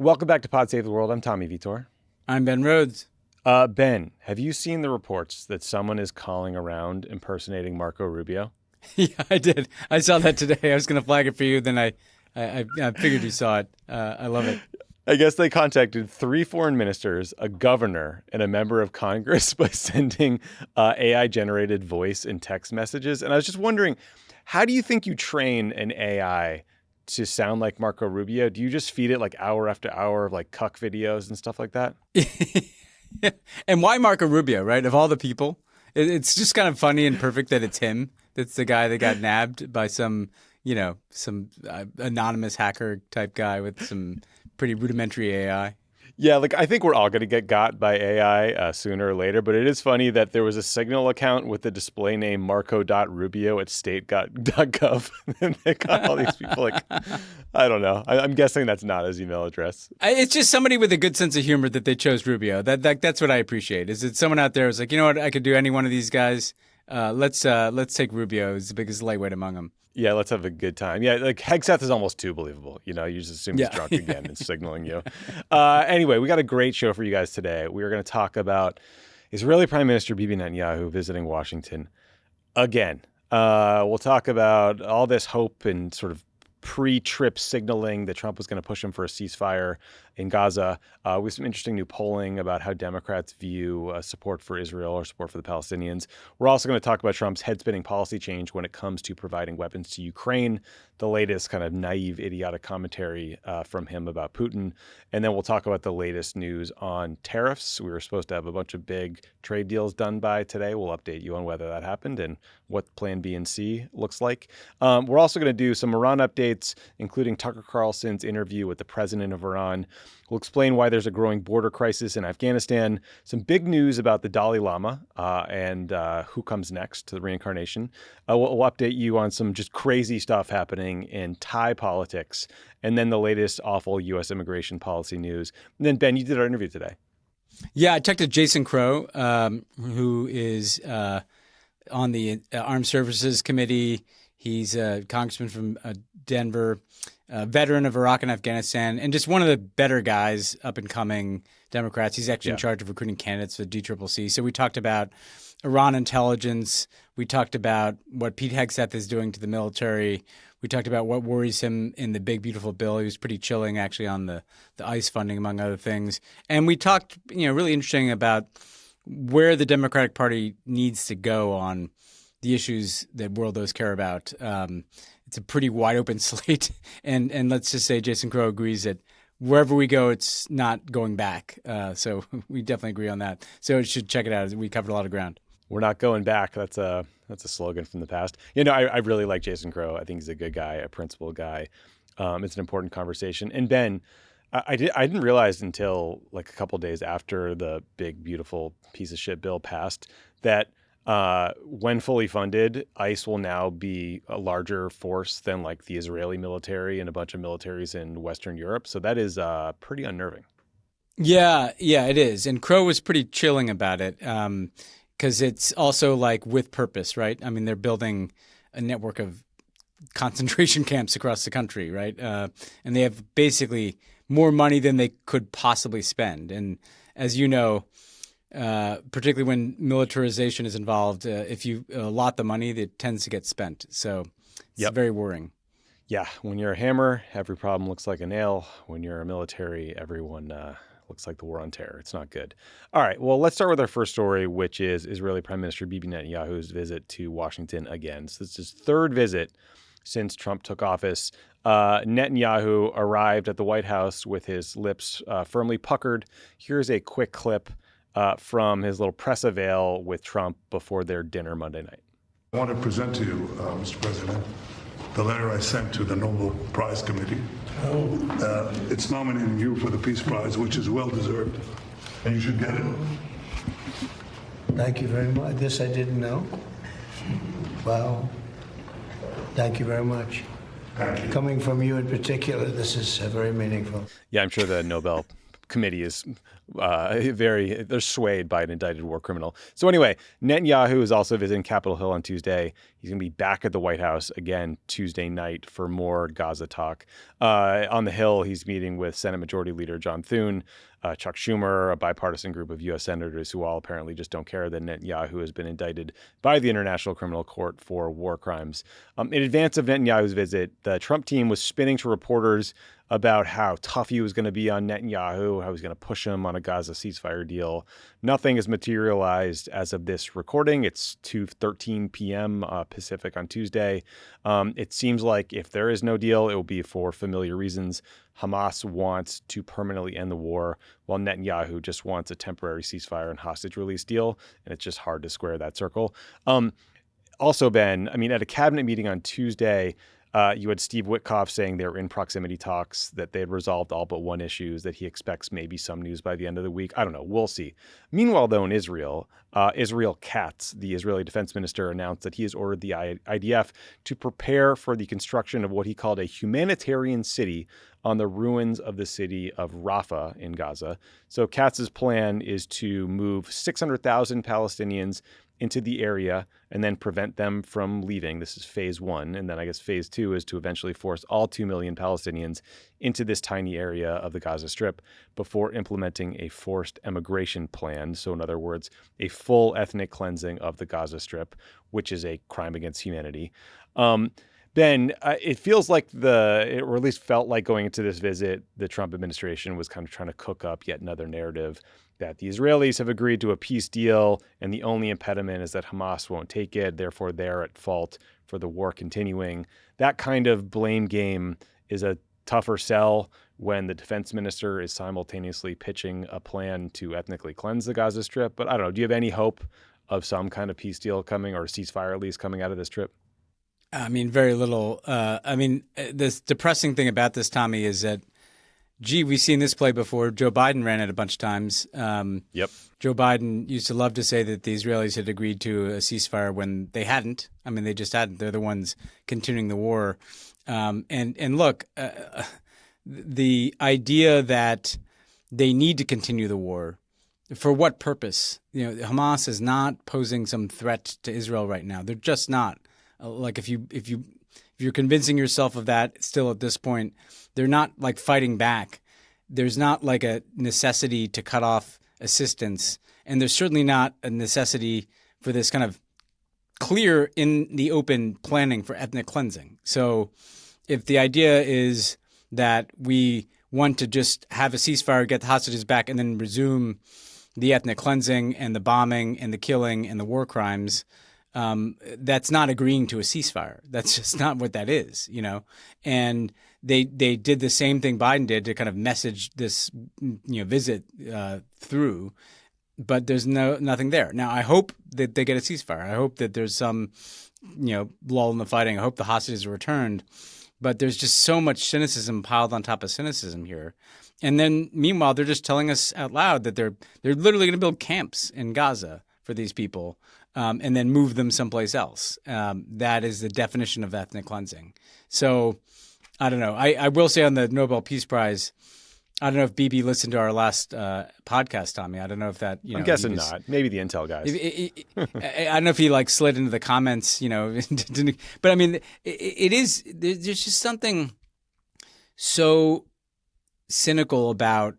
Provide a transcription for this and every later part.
Welcome back to Pod Save the World. I'm Tommy Vietor. I'm Ben Rhodes. Ben, have you seen the reports that someone is calling around impersonating Marco Rubio? Yeah, I did. I saw that today. I was going to flag it for you. Then I figured you saw it. I love it. I guess they contacted 3 foreign ministers, a governor, and a member of Congress by sending AI-generated voice and text messages. And I was just wondering, how do you think you train an AI to sound like Marco Rubio? Do you just feed it like hour after hour of like cuck videos and stuff like that? And why Marco Rubio, right? Of all the people, it's just kind of funny and perfect that it's him. That's the guy that got nabbed by some anonymous hacker type guy with some pretty rudimentary AI. Yeah, like I think we're all going to get got by AI sooner or later, but it is funny that there was a Signal account with the display name marco.rubio at state.gov. And they got all these people like, I don't know. I'm guessing that's not his email address. It's just somebody with a good sense of humor that they chose Rubio. That's what I appreciate. Is that someone out there who's like, you know what, I could do any one of these guys. Let's take Rubio. He's the biggest lightweight among them. Yeah, let's have a good time. Yeah, like Hegseth is almost too believable. You know, you just assume he's drunk again and signaling you. Anyway, we got a great show for you guys today. We are going to talk about Israeli Prime Minister Bibi Netanyahu visiting Washington again. We'll talk about all this hope and sort of pre-trip signaling that Trump was going to push him for a ceasefire in Gaza, with some interesting new polling about how Democrats view support for Israel or support for the Palestinians. We're also going to talk about Trump's head-spinning policy change when it comes to providing weapons to Ukraine, the latest kind of naive, idiotic commentary from him about Putin. And then we'll talk about the latest news on tariffs. We were supposed to have a bunch of big trade deals done by today. We'll update you on whether that happened and what plan B and C looks like. We're also going to do some Iran updates, including Tucker Carlson's interview with the president of Iran. We'll explain why there's a growing border crisis in Afghanistan, some big news about the Dalai Lama and who comes next to the reincarnation. We'll update you on some just crazy stuff happening in Thai politics, and then the latest awful U.S. immigration policy news. And then, Ben, you did our interview today. Yeah, I talked to Jason Crow, who is on the Armed Services Committee. He's a congressman from Denver, a veteran of Iraq and Afghanistan, and just one of the better guys, up-and-coming Democrats. He's actually in charge of recruiting candidates for the DCCC. So we talked about Iran intelligence. We talked about what Pete Hegseth is doing to the military. We talked about what worries him in the big, beautiful bill. He was pretty chilling, actually, on the ICE funding, among other things. And we talked, really interesting about where the Democratic Party needs to go on the issues that worldos care about. It's a pretty wide open slate. And let's just say Jason Crow agrees that wherever we go, it's not going back. So we definitely agree on that. So you should check it out. We covered a lot of ground. We're not going back. That's a slogan from the past. I really like Jason Crow. I think he's a good guy, a principled guy. It's an important conversation. And Ben, I didn't realize until like a couple of days after the big, beautiful piece of shit bill passed that when fully funded, ICE will now be a larger force than like the Israeli military and a bunch of militaries in Western Europe. So that is pretty unnerving. Yeah, it is. And Crow was pretty chilling about it because it's also like with purpose, right? I mean, they're building a network of concentration camps across the country, right? And they have basically more money than they could possibly spend. And as you know, particularly when militarization is involved, if you allot the money, it tends to get spent. So it's very worrying. Yeah. When you're a hammer, every problem looks like a nail. When you're a military, everyone looks like the war on terror. It's not good. All right. Well, let's start with our first story, which is Israeli Prime Minister Bibi Netanyahu's visit to Washington again. So this is his third visit since Trump took office. Netanyahu arrived at the White House with his lips firmly puckered. Here's a quick clip from his little press avail with Trump before their dinner Monday night. I want to present to you, Mr. President, the letter I sent to the Nobel Prize Committee. It's nominating you for the Peace Prize, which is well-deserved, and you should get it. Thank you very much. This I didn't know. Wow. Thank you very much. Thank you. Coming from you in particular, this is very meaningful. Yeah, I'm sure the Nobel committee is they're swayed by an indicted war criminal. So anyway, Netanyahu is also visiting Capitol Hill on Tuesday. He's going to be back at the White House again Tuesday night for more Gaza talk. On the Hill, he's meeting with Senate Majority Leader John Thune, Chuck Schumer, a bipartisan group of U.S. senators who all apparently just don't care that Netanyahu has been indicted by the International Criminal Court for war crimes. In advance of Netanyahu's visit, the Trump team was spinning to reporters about how tough he was going to be on Netanyahu, how he's going to push him on a Gaza ceasefire deal. Nothing has materialized as of this recording. It's 2:13 p.m. Pacific on Tuesday. It seems like if there is no deal, it will be for familiar reasons. Hamas wants to permanently end the war, while Netanyahu just wants a temporary ceasefire and hostage release deal, and it's just hard to square that circle. Also, Ben, I mean, at a cabinet meeting on Tuesday, you had Steve Witkoff saying they were in proximity talks, that they had resolved all but one issue, that he expects maybe some news by the end of the week. I don't know. We'll see. Meanwhile, though, in Israel, Israel Katz, the Israeli defense minister, announced that he has ordered the IDF to prepare for the construction of what he called a humanitarian city on the ruins of the city of Rafah in Gaza. So Katz's plan is to move 600,000 Palestinians into the area and then prevent them from leaving. This is phase one. And then I guess phase two is to eventually force all 2 million Palestinians into this tiny area of the Gaza Strip before implementing a forced emigration plan. So in other words, a full ethnic cleansing of the Gaza Strip, which is a crime against humanity. Ben, it feels like or at least felt like going into this visit, the Trump administration was kind of trying to cook up yet another narrative that the Israelis have agreed to a peace deal, and the only impediment is that Hamas won't take it. Therefore, they're at fault for the war continuing. That kind of blame game is a tougher sell when the defense minister is simultaneously pitching a plan to ethnically cleanse the Gaza Strip. But I don't know. Do you have any hope of some kind of peace deal coming, or a ceasefire at least coming out of this trip? I mean, very little. This depressing thing about this, Tommy, is that, we've seen this play before. Joe Biden ran it a bunch of times. Yep. Joe Biden used to love to say that the Israelis had agreed to a ceasefire when they hadn't. I mean, they just hadn't. They're the ones continuing the war. And look, the idea that they need to continue the war, for what purpose? Hamas is not posing some threat to Israel right now. They're just not. Like if you're convincing yourself of that still at this point, they're not like fighting back. There's not like a necessity to cut off assistance, and there's certainly not a necessity for this kind of clear in the open planning for ethnic cleansing. So if the idea is that we want to just have a ceasefire, get the hostages back, and then resume the ethnic cleansing and the bombing and the killing and the war crimes, that's not agreeing to a ceasefire. That's just not what that is, And they did the same thing Biden did to kind of message this, visit through, but there's nothing there. Now, I hope that they get a ceasefire. I hope that there's some, lull in the fighting. I hope the hostages are returned, but there's just so much cynicism piled on top of cynicism here. And then meanwhile, they're just telling us out loud that they're literally going to build camps in Gaza for these people. And then move them someplace else. That is the definition of ethnic cleansing. So I don't know. I will say on the Nobel Peace Prize, I don't know if Bibi listened to our last podcast, Tommy. I don't know if that, I'm guessing not. Maybe the Intel guys. I don't know if he slid into the comments, but I mean, it is, there's just something so cynical about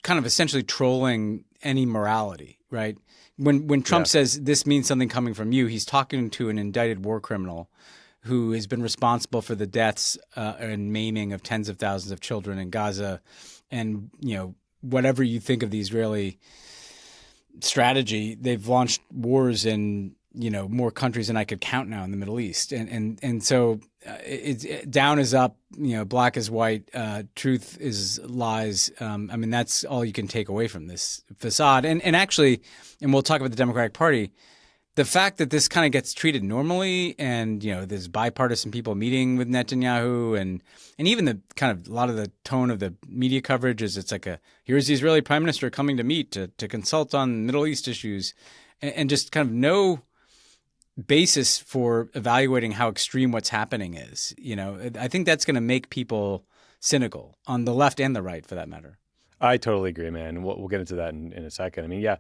kind of essentially trolling any morality, right? When Trump says this means something coming from you, he's talking to an indicted war criminal who has been responsible for the deaths and maiming of tens of thousands of children in Gaza. And, whatever you think of the Israeli strategy, they've launched wars in, more countries than I could count now in the Middle East. And so it's down is up, black is white, truth is lies. I mean, that's all you can take away from this facade. And actually, and we'll talk about the Democratic Party, the fact that this kind of gets treated normally and, there's bipartisan people meeting with Netanyahu and even the kind of a lot of the tone of the media coverage is it's like here's the Israeli prime minister coming to meet to consult on Middle East issues and just kind of no basis for evaluating how extreme what's happening is. I think that's going to make people cynical on the left and the right, for that matter. I totally agree, man. We'll get into that in a second. I mean, yeah.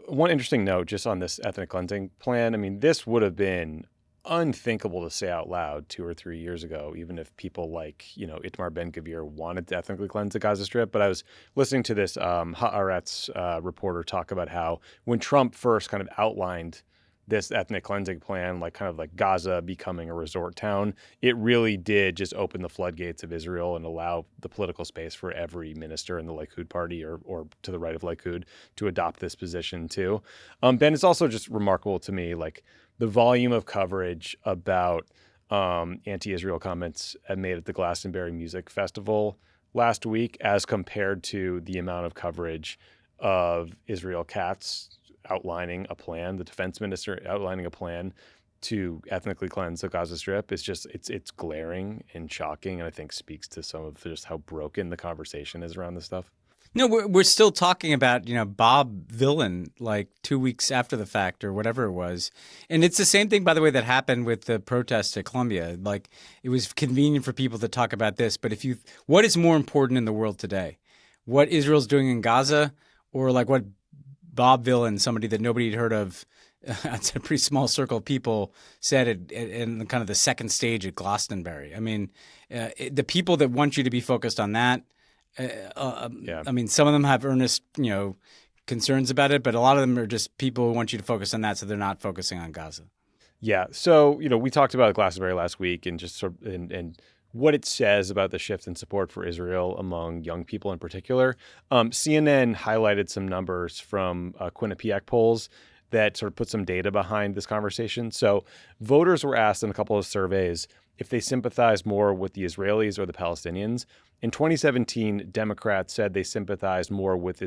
One interesting note just on this ethnic cleansing plan. I mean, this would have been unthinkable to say out loud 2 or 3 years ago, even if people like, Itamar Ben-Gvir wanted to ethnically cleanse the Gaza Strip. But I was listening to this Haaretz reporter talk about how when Trump first kind of outlined this ethnic cleansing plan, like kind of like Gaza becoming a resort town, it really did just open the floodgates of Israel and allow the political space for every minister in the Likud party or to the right of Likud to adopt this position too. Ben, it's also just remarkable to me, like the volume of coverage about anti-Israel comments made at the Glastonbury Music Festival last week as compared to the amount of coverage of Israel Katz outlining a plan, the defense minister outlining a plan to ethnically cleanse the Gaza Strip. It's glaring and shocking, and I think speaks to some of just how broken the conversation is around this stuff. No, we're still talking about, Bob Villain like 2 weeks after the fact or whatever it was. And it's the same thing, by the way, that happened with the protests at Columbia. Like it was convenient for people to talk about this. But what is more important in the world today? What Israel's doing in Gaza or like what Bob Villain, somebody that nobody had heard of, it's a pretty small circle of people, said in kind of the second stage at Glastonbury. I mean, the people that want you to be focused on that, I mean, some of them have earnest, concerns about it, but a lot of them are just people who want you to focus on that, so they're not focusing on Gaza. Yeah. So, we talked about Glastonbury last week and just sort of and what it says about the shift in support for Israel among young people in particular. CNN highlighted some numbers from Quinnipiac polls that sort of put some data behind this conversation. So voters were asked in a couple of surveys if they sympathize more with the Israelis or the Palestinians. In 2017, Democrats said they sympathized more with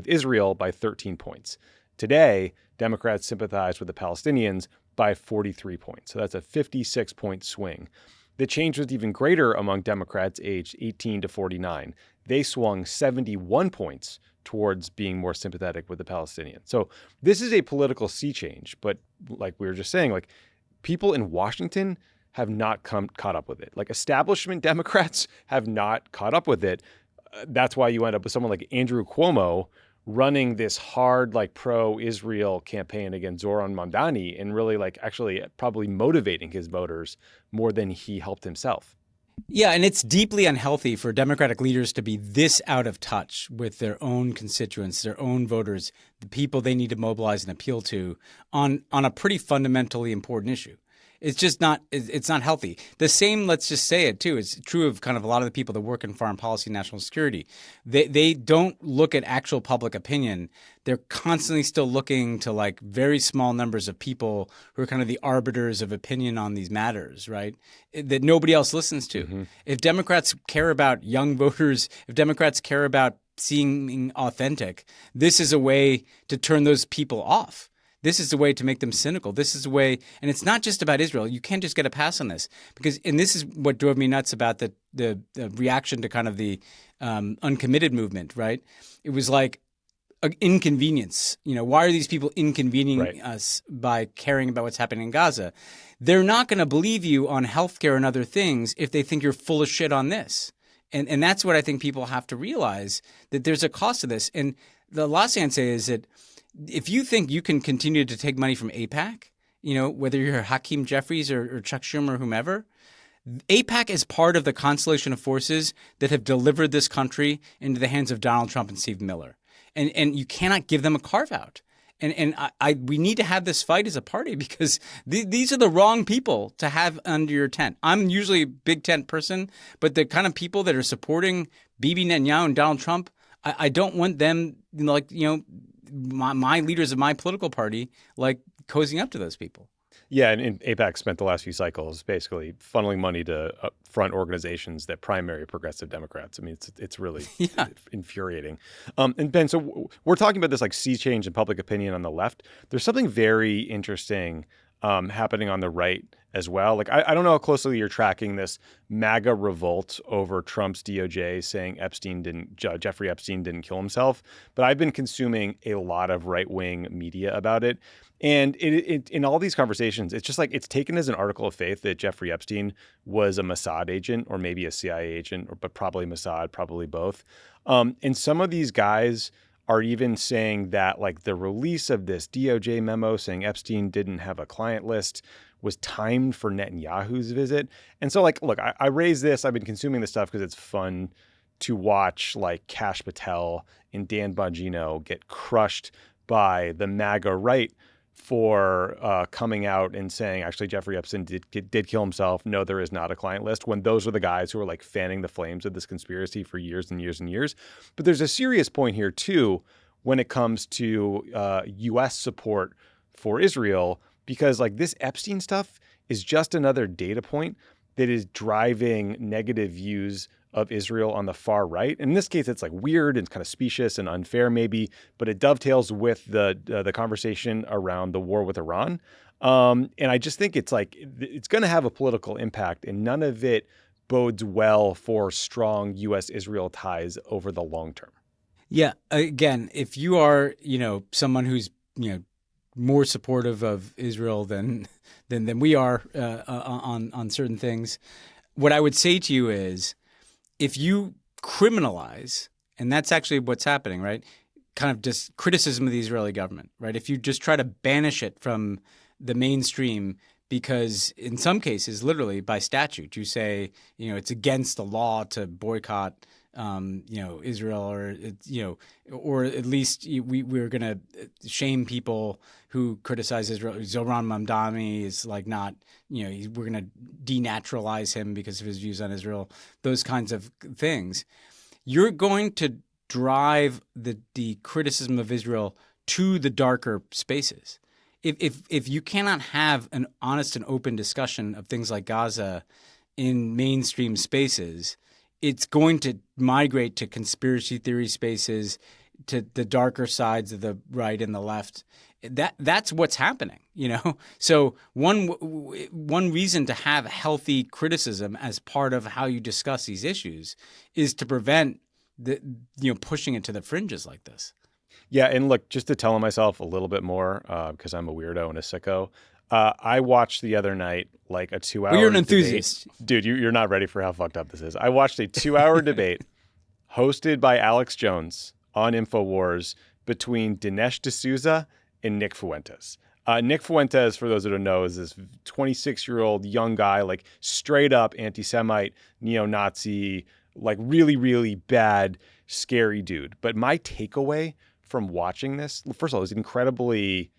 Israel by 13 points. Today, Democrats sympathize with the Palestinians by 43 points. So that's a 56-point swing. The change was even greater among Democrats aged 18 to 49. They swung 71 points towards being more sympathetic with the Palestinians. So this is a political sea change. But like we were just saying, like people in Washington have not caught up with it. Like establishment Democrats have not caught up with it. That's why you end up with someone like Andrew Cuomo running this hard, like pro-Israel campaign against Zoran Mamdani and really like actually probably motivating his voters more than he helped himself. Yeah, and it's deeply unhealthy for Democratic leaders to be this out of touch with their own constituents, their own voters, the people they need to mobilize and appeal to on a pretty fundamentally important issue. It's just not – it's not healthy. The same, let's just say it too, it's true of kind of a lot of the people that work in foreign policy and national security. They don't look at actual public opinion. They're constantly still looking to like very small numbers of people who are kind of the arbiters of opinion on these matters, right, that nobody else listens to. Mm-hmm. If Democrats care about young voters, if Democrats care about seeming authentic, this is a way to turn those people off. This is the way to make them cynical. This is the way, and it's not just about Israel. You can't just get a pass on this because, and this is what drove me nuts about the reaction to kind of the uncommitted movement, right? It was like an inconvenience. Why are these people inconveniencing us by caring about what's happening in Gaza? They're not going to believe you on healthcare and other things if they think you're full of shit on this. And that's what I think people have to realize, that there's a cost to this. And the last thing I'd say is that if you think you can continue to take money from AIPAC, whether you're Hakeem Jeffries or Chuck Schumer or whomever, AIPAC is part of the constellation of forces that have delivered this country into the hands of Donald Trump and Steve Miller. And you cannot give them a carve-out. And we need to have this fight as a party because these are the wrong people to have under your tent. I'm usually a big tent person, but the kind of people that are supporting Bibi Netanyahu and Donald Trump, I don't want them my leaders of my political party like cozying up to those people. Yeah, and AIPAC spent the last few cycles basically funneling money to front organizations that primary progressive Democrats. I mean, it's really infuriating. And Ben, so we're talking about this like sea change in public opinion on the left. There's something very interesting happening on the right as well. Like, I don't know how closely you're tracking this MAGA revolt over Trump's DOJ saying Jeffrey Epstein didn't kill himself, but I've been consuming a lot of right-wing media about it. And it in all these conversations, it's just like it's taken as an article of faith that Jeffrey Epstein was a Mossad agent or maybe a CIA agent, but probably Mossad, probably both. And some of these guys are even saying that like the release of this DOJ memo saying Epstein didn't have a client list was timed for Netanyahu's visit. And so like, look, I raise this. I've been consuming this stuff because it's fun to watch like Kash Patel and Dan Bongino get crushed by the MAGA right for coming out and saying, actually, Jeffrey Epstein did kill himself. No, there is not a client list, when those are the guys who are like fanning the flames of this conspiracy for years and years and years. But there's a serious point here, too, when it comes to U.S. support for Israel, because like this Epstein stuff is just another data point that is driving negative views of Israel on the far right. And in this case, it's like weird and kind of specious and unfair maybe, but it dovetails with the conversation around the war with Iran. And I just think it's like, it's going to have a political impact, and none of it bodes well for strong U.S.-Israel ties over the long term. Yeah. Again, if you are, someone who's, more supportive of Israel than we are on certain things, what I would say to you is, if you criminalize, and that's actually what's happening, right? Kind of just criticism of the Israeli government, right? If you just try to banish it from the mainstream, because in some cases, literally by statute, you say, it's against the law to boycott, Israel, or at least we're going to shame people who criticize Israel. Zoran Mamdani is like not, we're going to denaturalize him because of his views on Israel, those kinds of things. You're going to drive the criticism of Israel to the darker spaces. If you cannot have an honest and open discussion of things like Gaza in mainstream spaces, it's going to migrate to conspiracy theory spaces, to the darker sides of the right and the left. That's what's happening, So one reason to have healthy criticism as part of how you discuss these issues is to prevent pushing it to the fringes like this. Yeah, and look, just to tell myself a little bit more, because I'm a weirdo and a sicko, I watched the other night like a 2-hour Well, you're an debate. enthusiast. Dude, you're not ready for how fucked up this is. I watched a 2-hour debate hosted by Alex Jones on InfoWars between Dinesh D'Souza and Nick Fuentes. Nick Fuentes, for those who don't know, is this 26-year-old young guy, like straight up anti-Semite, neo-Nazi, like really, really bad, scary dude. But my takeaway from watching this, first of all, it was incredibly,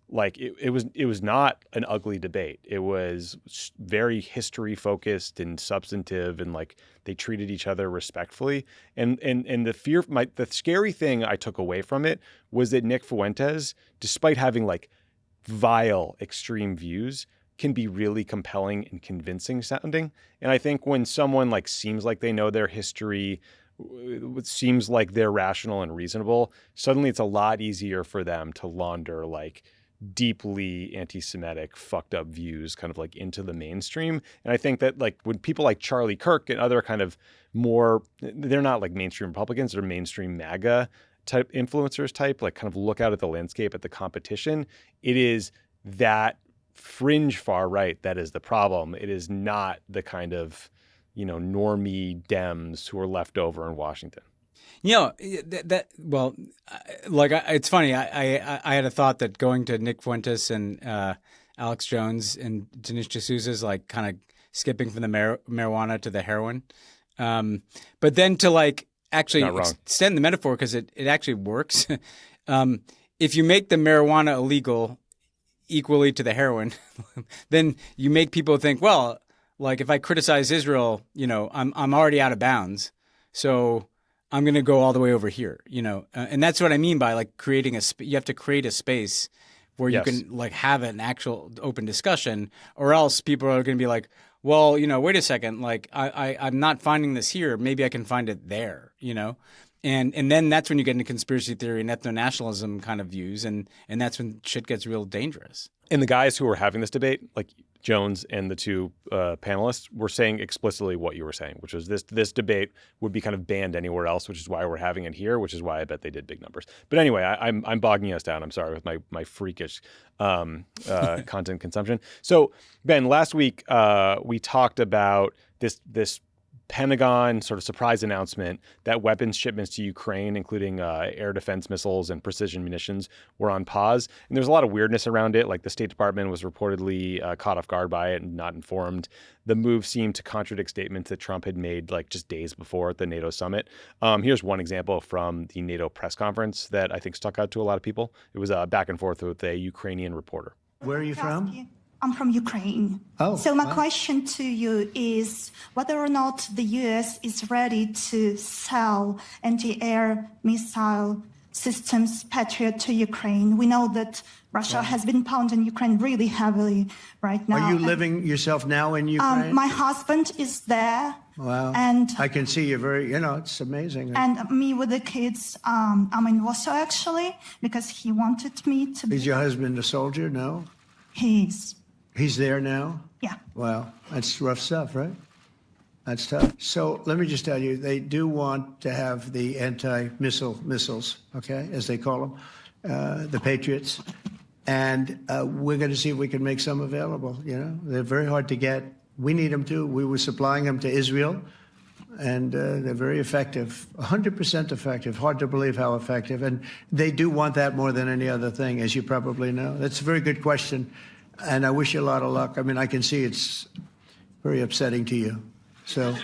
like it was not an ugly debate. It was very history focused and substantive, and like they treated each other respectfully. And the scary thing I took away from it was that Nick Fuentes, despite having like vile extreme views, can be really compelling and convincing sounding. And I think when someone like seems like they know their history, it seems like they're rational and reasonable, suddenly it's a lot easier for them to launder like deeply anti-Semitic, fucked up views kind of like into the mainstream. And I think that like when people like Charlie Kirk and other kind of more, they're not like mainstream Republicans, they're mainstream MAGA type influencers type, like kind of look out at the landscape, at the competition, it is that fringe far right that is the problem. It is not the kind of, normie Dems who are left over in Washington. It's funny. I had a thought that going to Nick Fuentes and Alex Jones and Dinesh D'Souza is like kind of skipping from the marijuana to the heroin. But then to like actually extend the metaphor, because it actually works. If you make the marijuana illegal equally to the heroin, then you make people think, well, like if I criticize Israel, I'm already out of bounds. So I'm going to go all the way over here, and that's what I mean by like creating you have to create a space where you can like have an actual open discussion, or else people are going to be like, well, wait a second, like I'm not finding this here. Maybe I can find it there, And then that's when you get into conspiracy theory and ethno-nationalism kind of views, and that's when shit gets real dangerous. And the guys who were having this debate, like Jones and the two panelists, were saying explicitly what you were saying, which was this debate would be kind of banned anywhere else, which is why we're having it here, which is why I bet they did big numbers. But anyway, I'm bogging us down. I'm sorry with my freakish content consumption. So Ben, last week we talked about this Pentagon sort of surprise announcement that weapons shipments to Ukraine, including air defense missiles and precision munitions, were on pause. And there's a lot of weirdness around it. Like the State Department was reportedly caught off guard by it and not informed. The move seemed to contradict statements that Trump had made like just days before at the NATO summit. Here's one example from the NATO press conference that I think stuck out to a lot of people. It was back and forth with a Ukrainian reporter. Where are you from? I'm from Ukraine. Oh, so my question to you is whether or not the U.S. is ready to sell anti-air missile systems, Patriot, to Ukraine. We know that Russia has been pounding Ukraine really heavily right now. Are you living yourself now in Ukraine? My husband is there. Wow. And I can see you're very, it's amazing. And me with the kids, I'm in Warsaw actually, because he wanted me to be. Is your husband a soldier? No? He's there now? Yeah. Wow. That's rough stuff, right? That's tough. So let me just tell you, they do want to have the missiles, okay, as they call them, the Patriots. And we're going to see if we can make some available, They're very hard to get. We need them too. We were supplying them to Israel, and they're very effective, 100% effective. Hard to believe how effective. And they do want that more than any other thing, as you probably know. That's a very good question. And I wish you a lot of luck. I mean, I can see it's very upsetting to you. So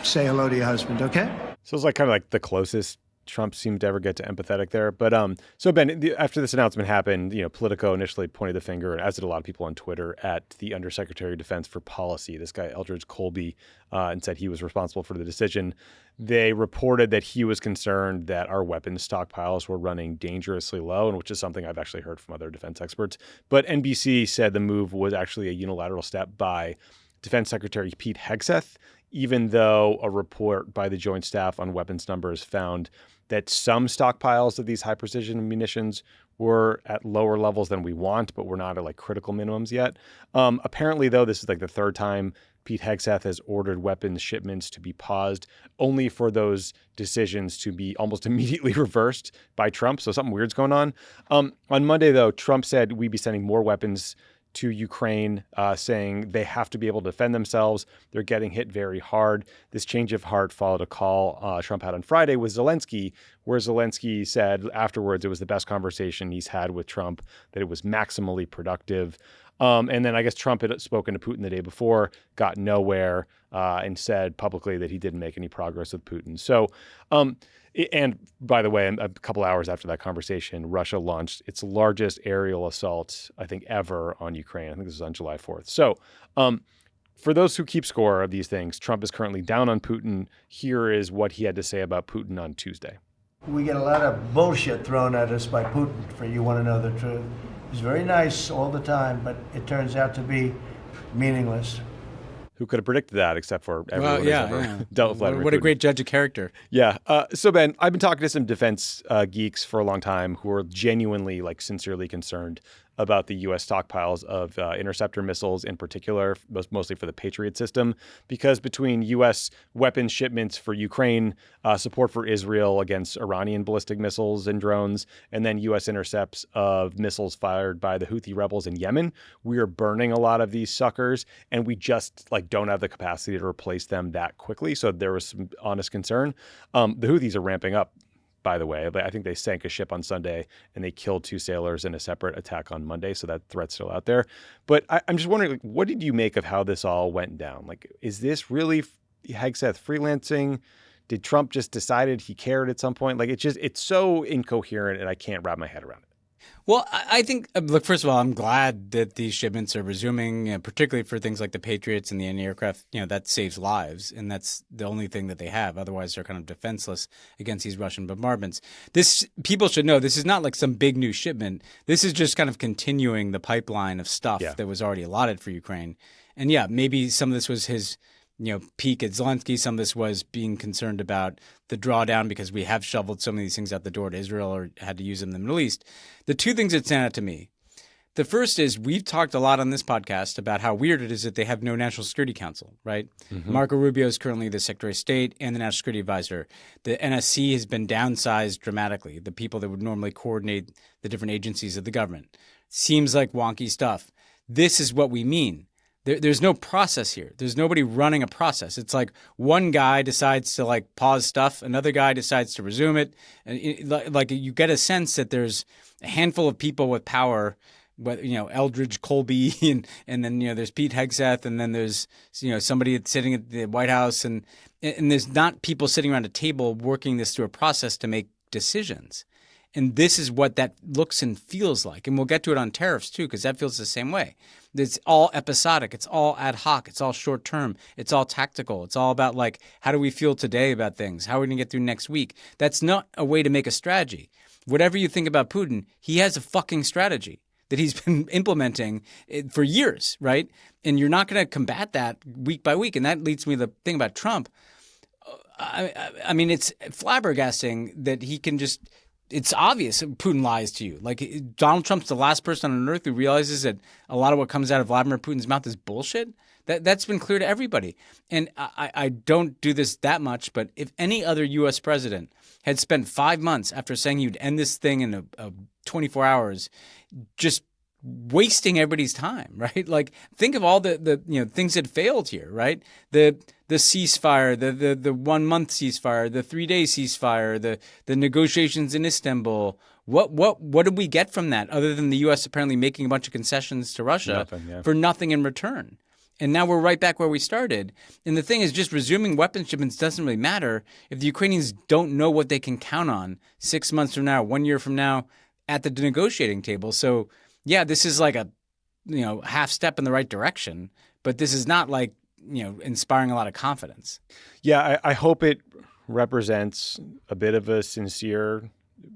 say hello to your husband, okay? So it's kind of the closest Trump seemed to ever get to empathetic there. But so Ben, after this announcement happened, Politico initially pointed the finger, as did a lot of people on Twitter, at the Undersecretary of Defense for Policy, this guy Eldridge Colby, and said he was responsible for the decision. They reported that he was concerned that our weapons stockpiles were running dangerously low, and which is something I've actually heard from other defense experts. But NBC said the move was actually a unilateral step by Defense Secretary Pete Hegseth, even though a report by the Joint Staff on Weapons Numbers found that some stockpiles of these high-precision munitions were at lower levels than we want, but we're not at critical minimums yet. Apparently, though, this is the third time Pete Hegseth has ordered weapons shipments to be paused, only for those decisions to be almost immediately reversed by Trump. So something weird's going on. On Monday, though, Trump said we'd be sending more weapons to Ukraine, saying they have to be able to defend themselves. They're getting hit very hard. This change of heart followed a call Trump had on Friday with Zelensky, where Zelensky said afterwards it was the best conversation he's had with Trump, that it was maximally productive. And then I guess Trump had spoken to Putin the day before, got nowhere, and said publicly that he didn't make any progress with Putin. So, and by the way, a couple hours after that conversation, Russia launched its largest aerial assault, I think, ever on Ukraine. I think this was on July 4th. So for those who keep score of these things, Trump is currently down on Putin. Here is what he had to say about Putin on Tuesday. We get a lot of bullshit thrown at us by Putin, for you want to know the truth. He's very nice all the time, but it turns out to be meaningless. Who could have predicted that except for everyone who's ever dealt with Vladimir What a Putin. great judge of character. Yeah. So, Ben, I've been talking to some defense geeks for a long time who are genuinely, sincerely concerned about the U.S. stockpiles of interceptor missiles in particular, mostly for the Patriot system, because between U.S. weapons shipments for Ukraine, support for Israel against Iranian ballistic missiles and drones, and then U.S. intercepts of missiles fired by the Houthi rebels in Yemen, we are burning a lot of these suckers, and we just don't have the capacity to replace them that quickly. So there was some honest concern. The Houthis are ramping up, by the way. I think they sank a ship on Sunday and they killed 2 sailors in a separate attack on Monday. So that threat's still out there. But I'm just wondering, what did you make of how this all went down? Is this really Hegseth freelancing? Did Trump just decided he cared at some point? It's so incoherent and I can't wrap my head around it. Well, I think, look, first of all, I'm glad that these shipments are resuming, particularly for things like the Patriots and the anti-aircraft. That saves lives, and that's the only thing that they have. Otherwise, they're kind of defenseless against these Russian bombardments. People should know this is not some big new shipment. This is just kind of continuing the pipeline of stuff that was already allotted for Ukraine. And yeah, maybe some of this was his peak at Zelensky. Some of this was being concerned about the drawdown because we have shoveled so many of these things out the door to Israel or had to use them in the Middle East. The two things that stand out to me. The first is we've talked a lot on this podcast about how weird it is that they have no National Security Council, right? Mm-hmm. Marco Rubio is currently the Secretary of State and the National Security Advisor. The NSC has been downsized dramatically, the people that would normally coordinate the different agencies of the government. Seems like wonky stuff. This is what we mean. There's no process here. There's nobody running a process. It's like one guy decides to pause stuff, another guy decides to resume it. And you get a sense that there's a handful of people with power, Eldridge Colby, and then there's Pete Hegseth, and then there's somebody sitting at the White House, and there's not people sitting around a table working this through a process to make decisions. And this is what that looks and feels like. And we'll get to it on tariffs too, because that feels the same way. It's all episodic. It's all ad hoc. It's all short term. It's all tactical. It's all about how do we feel today about things? How are we going to get through next week? That's not a way to make a strategy. Whatever you think about Putin, he has a fucking strategy that he's been implementing for years, right? And you're not going to combat that week by week. And that leads me to the thing about Trump. I mean, it's flabbergasting that he can just – it's obvious Putin lies to you. Donald Trump's the last person on earth who realizes that a lot of what comes out of Vladimir Putin's mouth is bullshit. That's been clear to everybody. And I don't do this that much, but if any other U.S. president had spent 5 months after saying he would end this thing in 24 hours just wasting everybody's time, right? Think of all the things that failed here, right? The ceasefire, the 1 month ceasefire, the 3-day ceasefire, the negotiations in Istanbul. What did we get from that other than the U.S. apparently making a bunch of concessions to Russia for nothing in return? And now we're right back where we started. And the thing is, just resuming weapons shipments doesn't really matter if the Ukrainians don't know what they can count on 6 months from now, 1 year from now at the negotiating table. So yeah, this is a half step in the right direction, but this is not inspiring a lot of confidence. Yeah, I hope it represents a bit of a sincere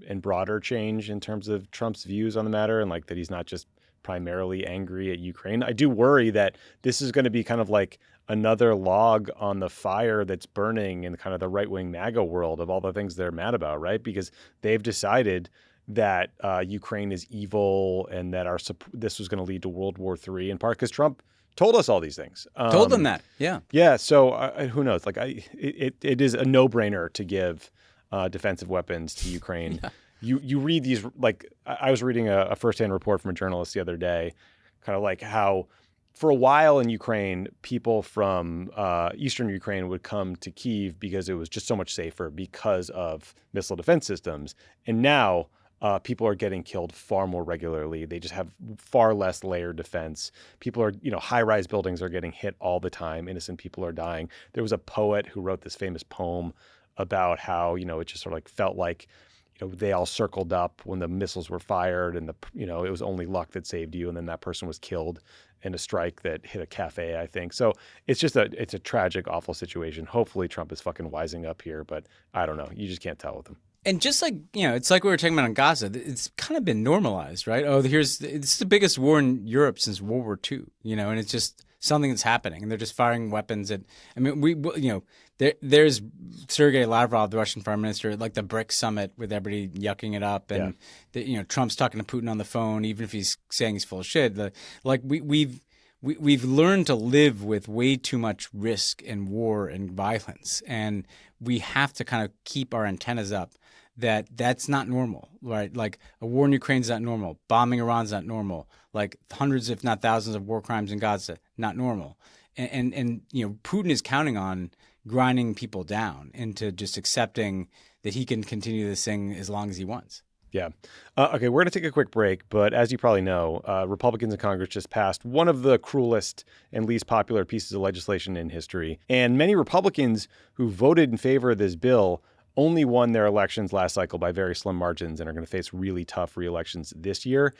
and broader change in terms of Trump's views on the matter, and that he's not just primarily angry at Ukraine. I do worry that this is going to be kind of another log on the fire that's burning in kind of the right-wing MAGA world of all the things they're mad about, right? Because they've decided that Ukraine is evil and that this was going to lead to World War III, in part because Trump told us all these things. Told them that, yeah. Yeah, so who knows? It is a no-brainer to give defensive weapons to Ukraine. Yeah. You read these, I was reading a firsthand report from a journalist the other day, kind of how for a while in Ukraine, people from eastern Ukraine would come to Kyiv because it was just so much safer because of missile defense systems. And now people are getting killed far more regularly. They just have far less layered defense. People are, high-rise buildings are getting hit all the time. Innocent people are dying. There was a poet who wrote this famous poem about how, it just sort of felt like, they all circled up when the missiles were fired and it was only luck that saved you. And then that person was killed in a strike that hit a cafe, I think. So it's just it's a tragic, awful situation. Hopefully Trump is fucking wising up here, but I don't know. You just can't tell with him. And just it's like we were talking about on Gaza. It's kind of been normalized, right? Oh, it's the biggest war in Europe since World War II, and it's just something that's happening, and they're just firing weapons at. I mean, there's Sergei Lavrov, the Russian foreign minister, at the BRICS summit with everybody yucking it up, and Trump's talking to Putin on the phone, even if he's saying he's full of shit. We've learned to live with way too much risk and war and violence, and we have to kind of keep our antennas up. That's not normal, right? A war in Ukraine is not normal. Bombing Iran's not normal. Hundreds, if not thousands, of war crimes in Gaza, not normal. And Putin is counting on grinding people down into just accepting that he can continue this thing as long as he wants. Yeah. Okay, we're going to take a quick break, but as you probably know, Republicans in Congress just passed one of the cruelest and least popular pieces of legislation in history. And many Republicans who voted in favor of this bill only won their elections last cycle by very slim margins and are going to face really tough re-elections this year.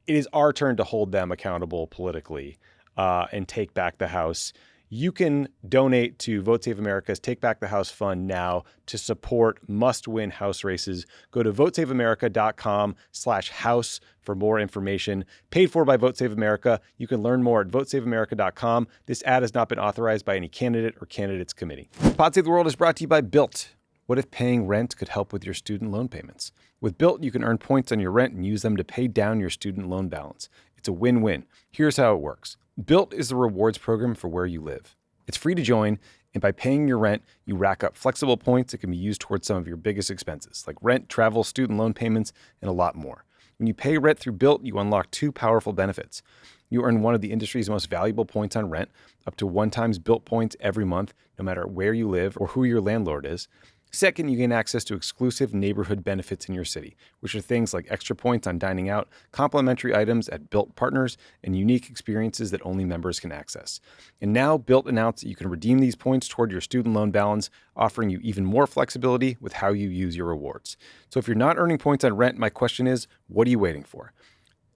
It is our turn to hold them accountable politically and take back the House. You can donate to Vote Save America's Take Back the House Fund now to support must-win House races. Go to votesaveamerica.com/house for more information. Paid for by Vote Save America. You can learn more at votesaveamerica.com. This ad has not been authorized by any candidate or candidates committee. Pod Save the World is brought to you by Built. What if paying rent could help with your student loan payments? With Built, you can earn points on your rent and use them to pay down your student loan balance. It's a win-win. Here's how it works. Built is the rewards program for where you live. It's free to join, and by paying your rent, you rack up flexible points that can be used towards some of your biggest expenses, like rent, travel, student loan payments, and a lot more. When you pay rent through Built, you unlock two powerful benefits. You earn one of the industry's most valuable points on rent, up to 1 times Built points every month, no matter where you live or who your landlord is. Second, you gain access to exclusive neighborhood benefits in your city, which are things like extra points on dining out, complimentary items at Built partners, and unique experiences that only members can access. And now, Built announced that you can redeem these points toward your student loan balance, offering you even more flexibility with how you use your rewards. So if you're not earning points on rent, my question is, what are you waiting for?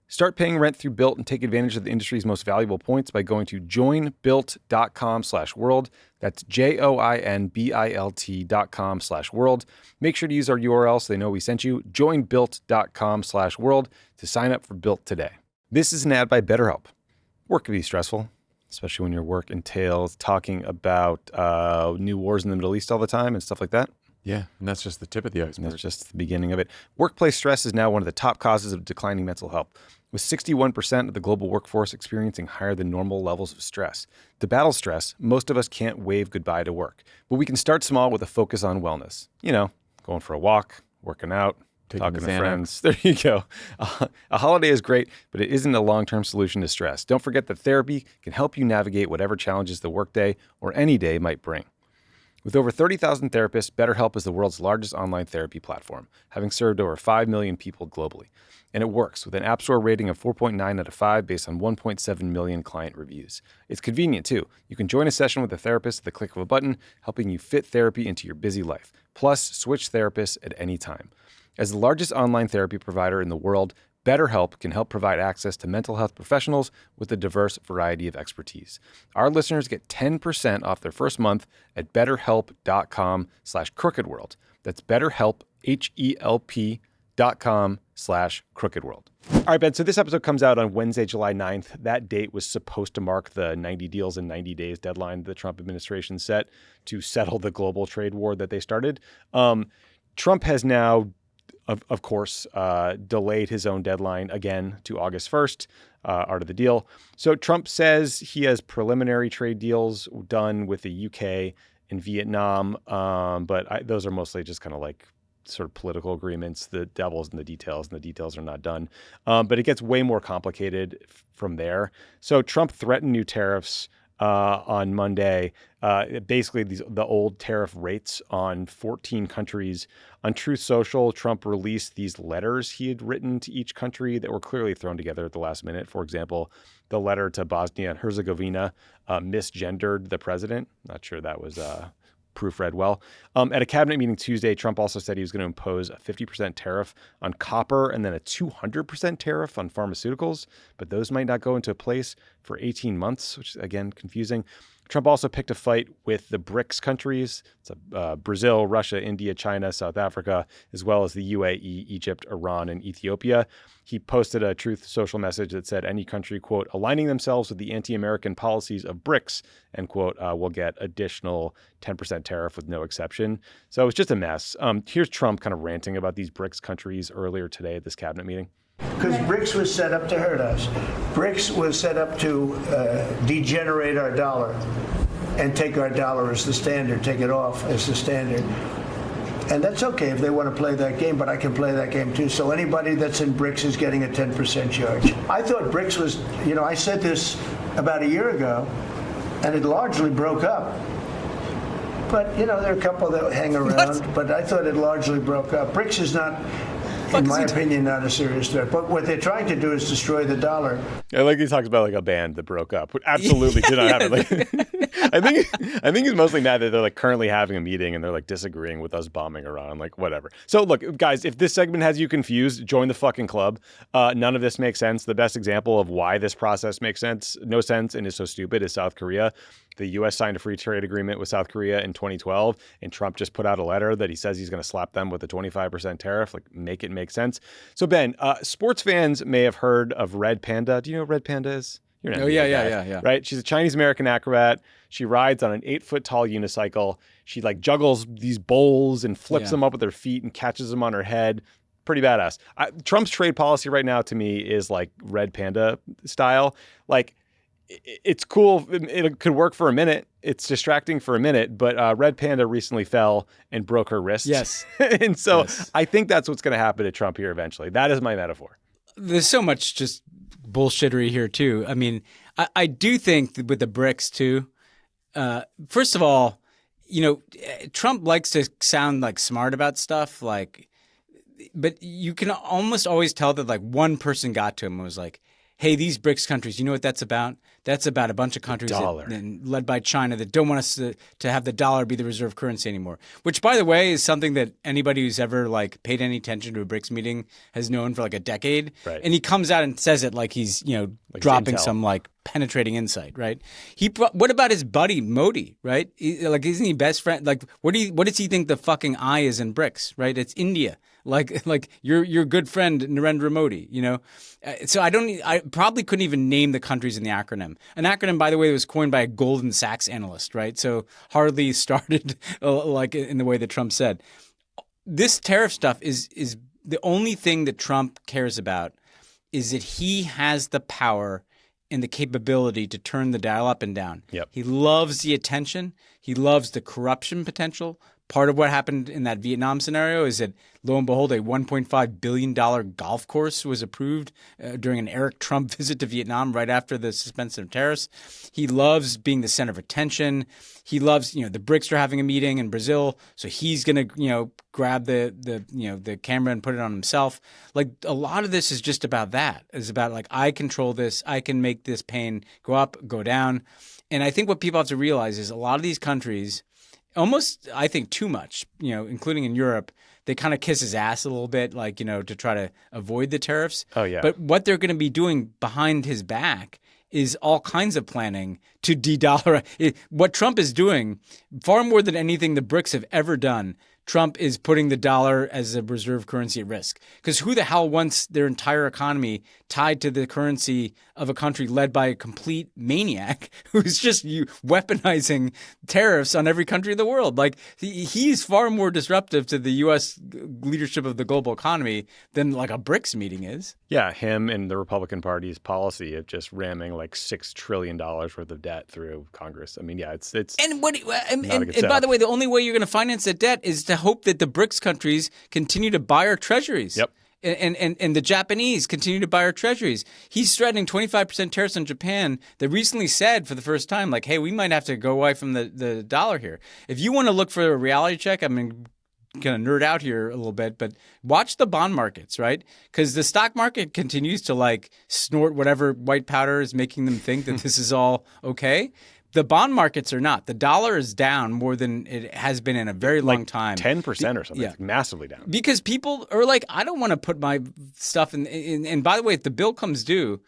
Start paying rent through Built and take advantage of the industry's most valuable points by going to joinbuilt.com/world. That's joinbilt.com/world. Make sure to use our URL so they know we sent you, joinbuilt.com/world, to sign up for Built today. This is an ad by BetterHelp. Work can be stressful, especially when your work entails talking about new wars in the Middle East all the time and stuff like that. Yeah, and that's just the tip of the iceberg. That's just the beginning of it. Workplace stress is now one of the top causes of declining mental health, with 61% of the global workforce experiencing higher than normal levels of stress. To battle stress, most of us can't wave goodbye to work, but we can start small with a focus on wellness. You know, going for a walk, working out, talking to friends. There you go. A holiday is great, but it isn't a long-term solution to stress. Don't forget that therapy can help you navigate whatever challenges the workday or any day might bring. With over 30,000 therapists, BetterHelp is the world's largest online therapy platform, having served over 5 million people globally. And it works, with an App Store rating of 4.9 out of 5 based on 1.7 million client reviews. It's convenient, too. You can join a session with a therapist at the click of a button, helping you fit therapy into your busy life. Plus, switch therapists at any time. As the largest online therapy provider in the world, BetterHelp can help provide access to mental health professionals with a diverse variety of expertise. Our listeners get 10% off their first month at betterhelp.com/crookedworld. That's BetterHelp, HELP.com/crookedworld. All right, Ben, so this episode comes out on Wednesday, July 9th. That date was supposed to mark the 90 deals in 90 days deadline the Trump administration set to settle the global trade war that they started. Trump has now of course, delayed his own deadline again to August 1st, art of the deal. So Trump says he has preliminary trade deals done with the UK and Vietnam, but those are mostly just kind of like sort of political agreements. The devil's in the details, and the details are not done. But it gets way more complicated from there. So Trump threatened new tariffs on Monday, basically the old tariff rates on 14 countries. On Truth Social, Trump released these letters he had written to each country that were clearly thrown together at the last minute. For example, the letter to Bosnia and Herzegovina misgendered the president. Not sure that was proofread well. At a cabinet meeting Tuesday, Trump also said he was going to impose a 50% tariff on copper and then a 200% tariff on pharmaceuticals, but those might not go into place for 18 months, which is, again, confusing. Trump also picked a fight with the BRICS countries. It's Brazil, Russia, India, China, South Africa, as well as the UAE, Egypt, Iran, and Ethiopia. He posted a Truth Social message that said any country, quote, aligning themselves with the anti-American policies of BRICS, end quote, will get additional 10% tariff with no exception. So it's just a mess. Here's Trump kind of ranting about these BRICS countries earlier today at this cabinet meeting. Because BRICS was set up to hurt us. BRICS was set up to degenerate our dollar and take our dollar as the standard, take it off as the standard. And that's okay if they want to play that game, but I can play that game too. So anybody that's in BRICS is getting a 10% charge. I thought BRICS was, I said this about a year ago, and it largely broke up. But, there are a couple that hang around, but I thought it largely broke up. BRICS is not, in my opinion, not a serious threat. But what they're trying to do is destroy the dollar. I like he talks about like a band that broke up. Absolutely did not happen. I think he's mostly mad that they're like currently having a meeting and they're like disagreeing with us bombing Iran, like whatever. So look, guys, if this segment has you confused, join the fucking club. None of this makes sense. The best example of why this process makes no sense, and is so stupid is South Korea. The U.S. signed a free trade agreement with South Korea in 2012, and Trump just put out a letter that he says he's going to slap them with a 25% tariff. Like, make it make sense. So, Ben, sports fans may have heard of Red Panda. Do you know what Red Panda is? You're an NBA guy, yeah. Right? She's a Chinese-American acrobat. She rides on an 8-foot-tall unicycle. She, like, juggles these bowls and flips them up with her feet and catches them on her head. Pretty badass. Trump's trade policy right now, to me, is, like, Red Panda style. Like, it's cool. It could work for a minute. It's distracting for a minute, but Red Panda recently fell and broke her wrist. Yes. And so I think that's what's going to happen to Trump here eventually. That is my metaphor. There's so much just bullshittery here too. I mean, I do think that with the BRICS too, first of all, you know, Trump likes to sound like smart about stuff, like, but you can almost always tell that like one person got to him and was like, hey, these BRICS countries, you know what that's about? That's about a bunch of countries led by China that don't want us to have the dollar be the reserve currency anymore. Which, by the way, is something that anybody who's ever like paid any attention to a BRICS meeting has known for like a decade. Right. And he comes out and says it like he's, you know, like dropping some like penetrating insight, right? What about his buddy Modi, right? Like, isn't he best friend? Like, what does he think the fucking I is in BRICS, right? It's India. Like your good friend Narendra Modi, you know. So I probably couldn't even name the countries in the acronym. An acronym, by the way, that was coined by a Goldman Sachs analyst, right? So hardly started like in the way that Trump said. This tariff stuff is the only thing that Trump cares about is that he has the power and the capability to turn the dial up and down. Yep. He loves the attention. He loves the corruption potential. Part of what happened in that Vietnam scenario is that, lo and behold, a $1.5 billion golf course was approved during an Eric Trump visit to Vietnam right after the suspension of tariffs. He loves being the center of attention. He loves, you know, the BRICS are having a meeting in Brazil, so he's going to, you know, grab the camera and put it on himself. Like, a lot of this is just about that. It's about like, I control this. I can make this pain go up, go down. And I think what people have to realize is a lot of these countries, almost, I think, too much, you know, including in Europe, they kind of kiss his ass a little bit, like, you know, to try to avoid the tariffs. Oh, yeah. But what they're going to be doing behind his back is all kinds of planning to de-dollarize. What Trump is doing, far more than anything the BRICS have ever done, Trump is putting the dollar as a reserve currency at risk. Because who the hell wants their entire economy tied to the currency of a country led by a complete maniac who's just weaponizing tariffs on every country in the world? Like, he's far more disruptive to the U.S. leadership of the global economy than like a BRICS meeting is. Yeah, him and the Republican Party's policy of just ramming like $6 trillion worth of debt through Congress. I mean, yeah, it's and by the way, the only way you're going to finance that debt is to hope that the BRICS countries continue to buy our treasuries. Yep. And the Japanese continue to buy our treasuries. He's threatening 25% tariffs on Japan that recently said for the first time, like, hey, we might have to go away from the dollar here. If you want to look for a reality check, I mean, going to nerd out here a little bit, but watch the bond markets, right? Because the stock market continues to like snort whatever white powder is making them think that this is all okay. The bond markets are not. The dollar is down more than it has been in a very long time. 10% or something. Yeah. Massively down. Because people are like, I don't want to put my stuff in. And by the way, if the bill comes due,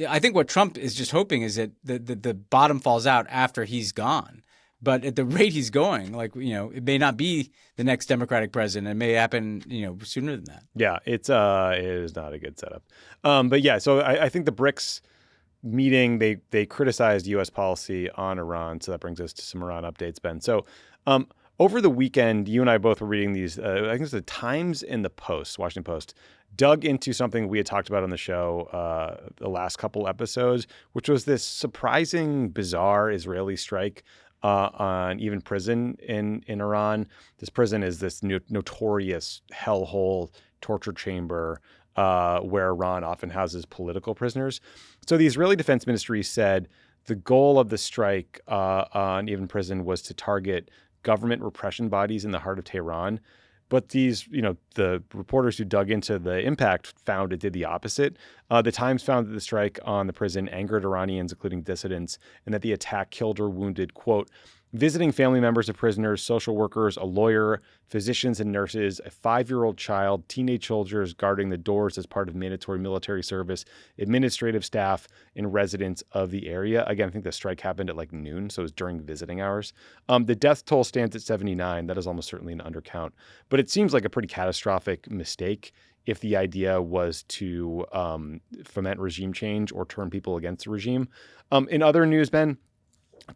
I think what Trump is just hoping is that the bottom falls out after he's gone. But at the rate he's going, like, you know, it may not be the next Democratic president. It may happen, you know, sooner than that. Yeah, it is not a good setup. But yeah, so I think the BRICS meeting, they criticized U.S. policy on Iran. So that brings us to some Iran updates, Ben. So over the weekend, you and I both were reading these, I think it's the Times and the Post, Washington Post, dug into something we had talked about on the show the last couple episodes, which was this surprising, bizarre Israeli strike on even prison in Iran. This prison is this notorious hellhole torture chamber where Iran often houses political prisoners. So the Israeli Defense Ministry said the goal of the strike on Evin prison was to target government repression bodies in the heart of Tehran. But these, the reporters who dug into the impact found it did the opposite. The Times found that the strike on the prison angered Iranians, including dissidents, and that the attack killed or wounded, quote, visiting family members of prisoners, social workers, a lawyer, physicians and nurses, a 5-year-old child, teenage soldiers guarding the doors as part of mandatory military service, administrative staff, and residents of the area. Again, I think the strike happened at like noon, so it was during visiting hours. The death toll stands at 79. That is almost certainly an undercount. But it seems like a pretty catastrophic mistake if the idea was to foment regime change or turn people against the regime. In other news, Ben,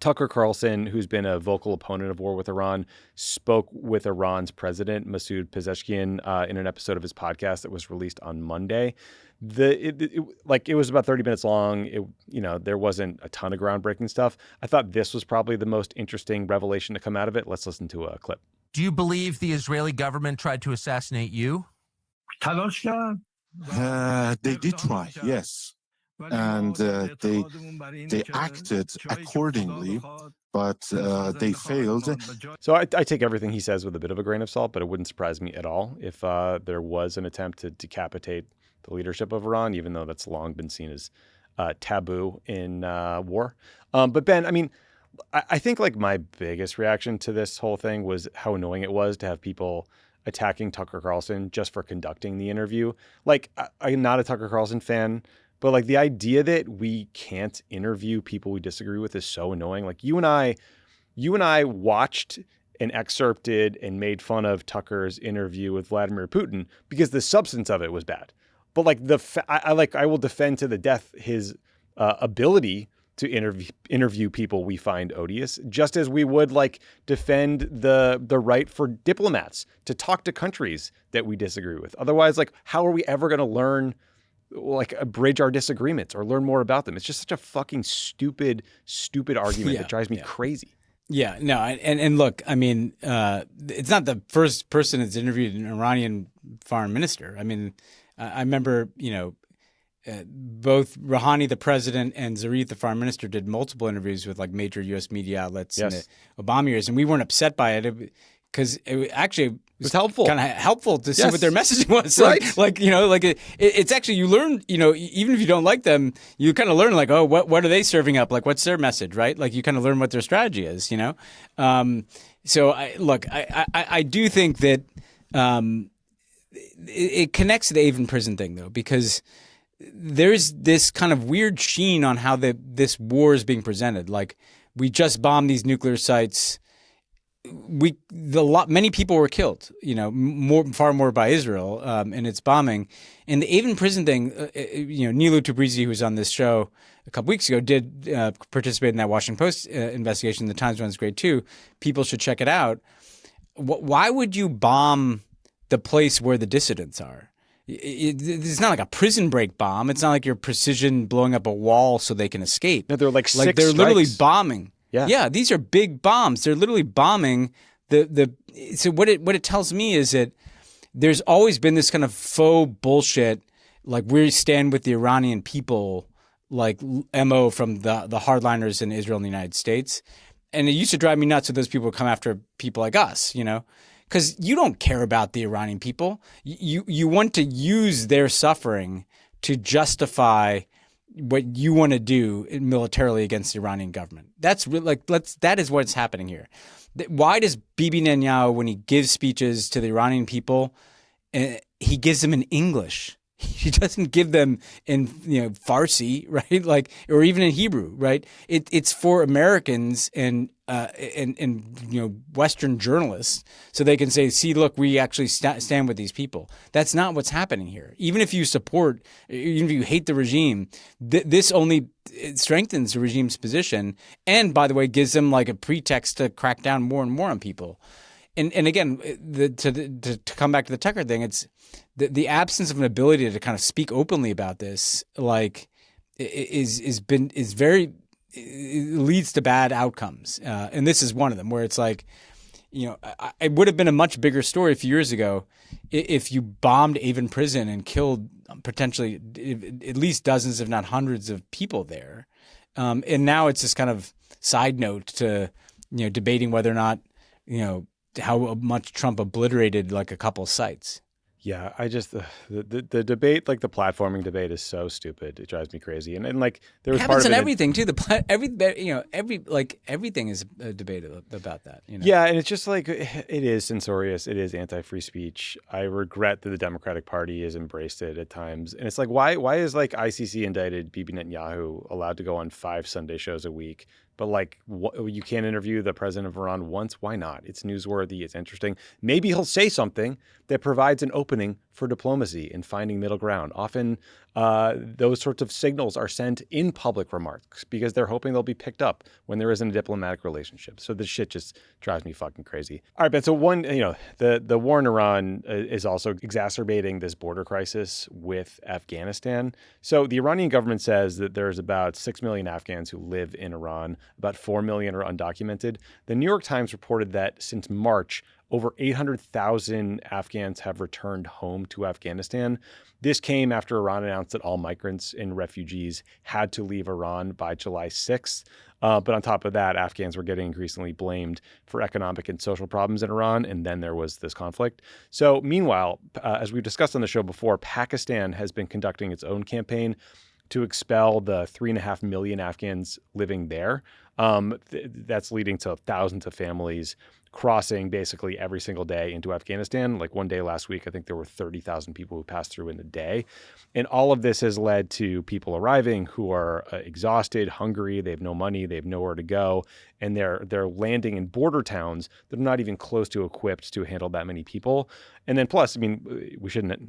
Tucker Carlson, who's been a vocal opponent of war with Iran, spoke with Iran's president, Masoud Pezeshkian, in an episode of his podcast that was released on Monday. It was about 30 minutes long. There wasn't a ton of groundbreaking stuff. I thought this was probably the most interesting revelation to come out of it. Let's listen to a clip. Do you believe the Israeli government tried to assassinate you? They did try, yes. And they acted accordingly, but they failed. So I take everything he says with a bit of a grain of salt, but it wouldn't surprise me at all if there was an attempt to decapitate the leadership of Iran, even though that's long been seen as taboo in war. But Ben, I mean, I think like my biggest reaction to this whole thing was how annoying it was to have people attacking Tucker Carlson just for conducting the interview. Like, I'm not a Tucker Carlson fan, but like the idea that we can't interview people we disagree with is so annoying. Like you and I watched and excerpted and made fun of Tucker's interview with Vladimir Putin because the substance of it was bad. But like I will defend to the death his ability to interview people we find odious, just as we would like defend the right for diplomats to talk to countries that we disagree with. Otherwise, like how are we ever going to learn? Like bridge our disagreements or learn more about them. It's just such a fucking stupid argument that drives me crazy. Yeah, no, and look, I mean, it's not the first person that's interviewed an Iranian foreign minister. I mean, I remember, both Rouhani, the president, and Zarif, the foreign minister, did multiple interviews with like major U.S. media outlets in the Obama years, and we weren't upset by it because it actually was helpful, kind of helpful to see what their message was. Right. It's actually, you learn, even if you don't like them, you kind of learn like, oh, what are they serving up? Like, what's their message, right? Like you kind of learn what their strategy is, So I do think that it connects to the Avon prison thing though, because there's this kind of weird sheen on how this war is being presented. Like we just bombed these nuclear sites. Many people were killed, far more by Israel in its bombing. And the Avon prison thing, Nilu Tabrizi, who was on this show a couple weeks ago, did participate in that Washington Post investigation. The Times one's great too. People should check it out. Why would you bomb the place where the dissidents are? It's not like a prison break bomb. It's not like you're precision blowing up a wall so they can escape. No, they're like six they're literally strikes. bombing. Yeah, these are big bombs. They're literally bombing the. So what it tells me is that there's always been this kind of faux bullshit, like we stand with the Iranian people, like MO from the hardliners in Israel and the United States, and it used to drive me nuts that those people would come after people like us, because you don't care about the Iranian people. You want to use their suffering to justify what you want to do militarily against the Iranian government. That's really that is what's happening here. Why does Bibi Netanyahu, when he gives speeches to the Iranian people, he gives them in English? He doesn't give them in Farsi, right? Like, or even in Hebrew, right? It's for Americans and Western journalists, so they can say, "See, look, we actually stand with these people." That's not what's happening here. Even if you hate the regime, this only strengthens the regime's position, and by the way, gives them like a pretext to crack down more and more on people. And again, to come back to the Tucker thing, it's the absence of an ability to kind of speak openly about this, like, it leads to bad outcomes, and this is one of them. Where it's like, it would have been a much bigger story a few years ago if you bombed Avon prison and killed potentially at least dozens, if not hundreds, of people there, and now it's this kind of side note to debating whether or not how much Trump obliterated like a couple sites. Yeah, I just the debate, like the platforming debate, is so stupid. It drives me crazy. And like there was It part happens of in it. everything too. Everything is a debate about that. Yeah, and it's just like it is censorious. It is anti-free speech. I regret that the Democratic Party has embraced it at times. And it's like why is like ICC indicted Bibi Netanyahu allowed to go on 5 Sunday shows a week? But like you can't interview the president of Iran once. Why not? It's newsworthy. It's interesting. Maybe he'll say something that provides an opening for diplomacy and finding middle ground. Often those sorts of signals are sent in public remarks because they're hoping they'll be picked up when there isn't a diplomatic relationship. So this shit just drives me fucking crazy. All right, Ben. So the war in Iran is also exacerbating this border crisis with Afghanistan. So the Iranian government says that there's about 6 million Afghans who live in Iran. About 4 million are undocumented. The New York Times reported that since March, over 800,000 Afghans have returned home to Afghanistan. This came after Iran announced that all migrants and refugees had to leave Iran by July 6th. But on top of that, Afghans were getting increasingly blamed for economic and social problems in Iran, and then there was this conflict. So meanwhile, as we've discussed on the show before, Pakistan has been conducting its own campaign to expel the 3.5 million Afghans living there. That's leading to thousands of families crossing basically every single day into Afghanistan. Like one day last week, I think there were 30,000 people who passed through in a day. And all of this has led to people arriving who are exhausted, hungry, they have no money, they have nowhere to go. And they're landing in border towns that are not even close to equipped to handle that many people. And then plus, I mean,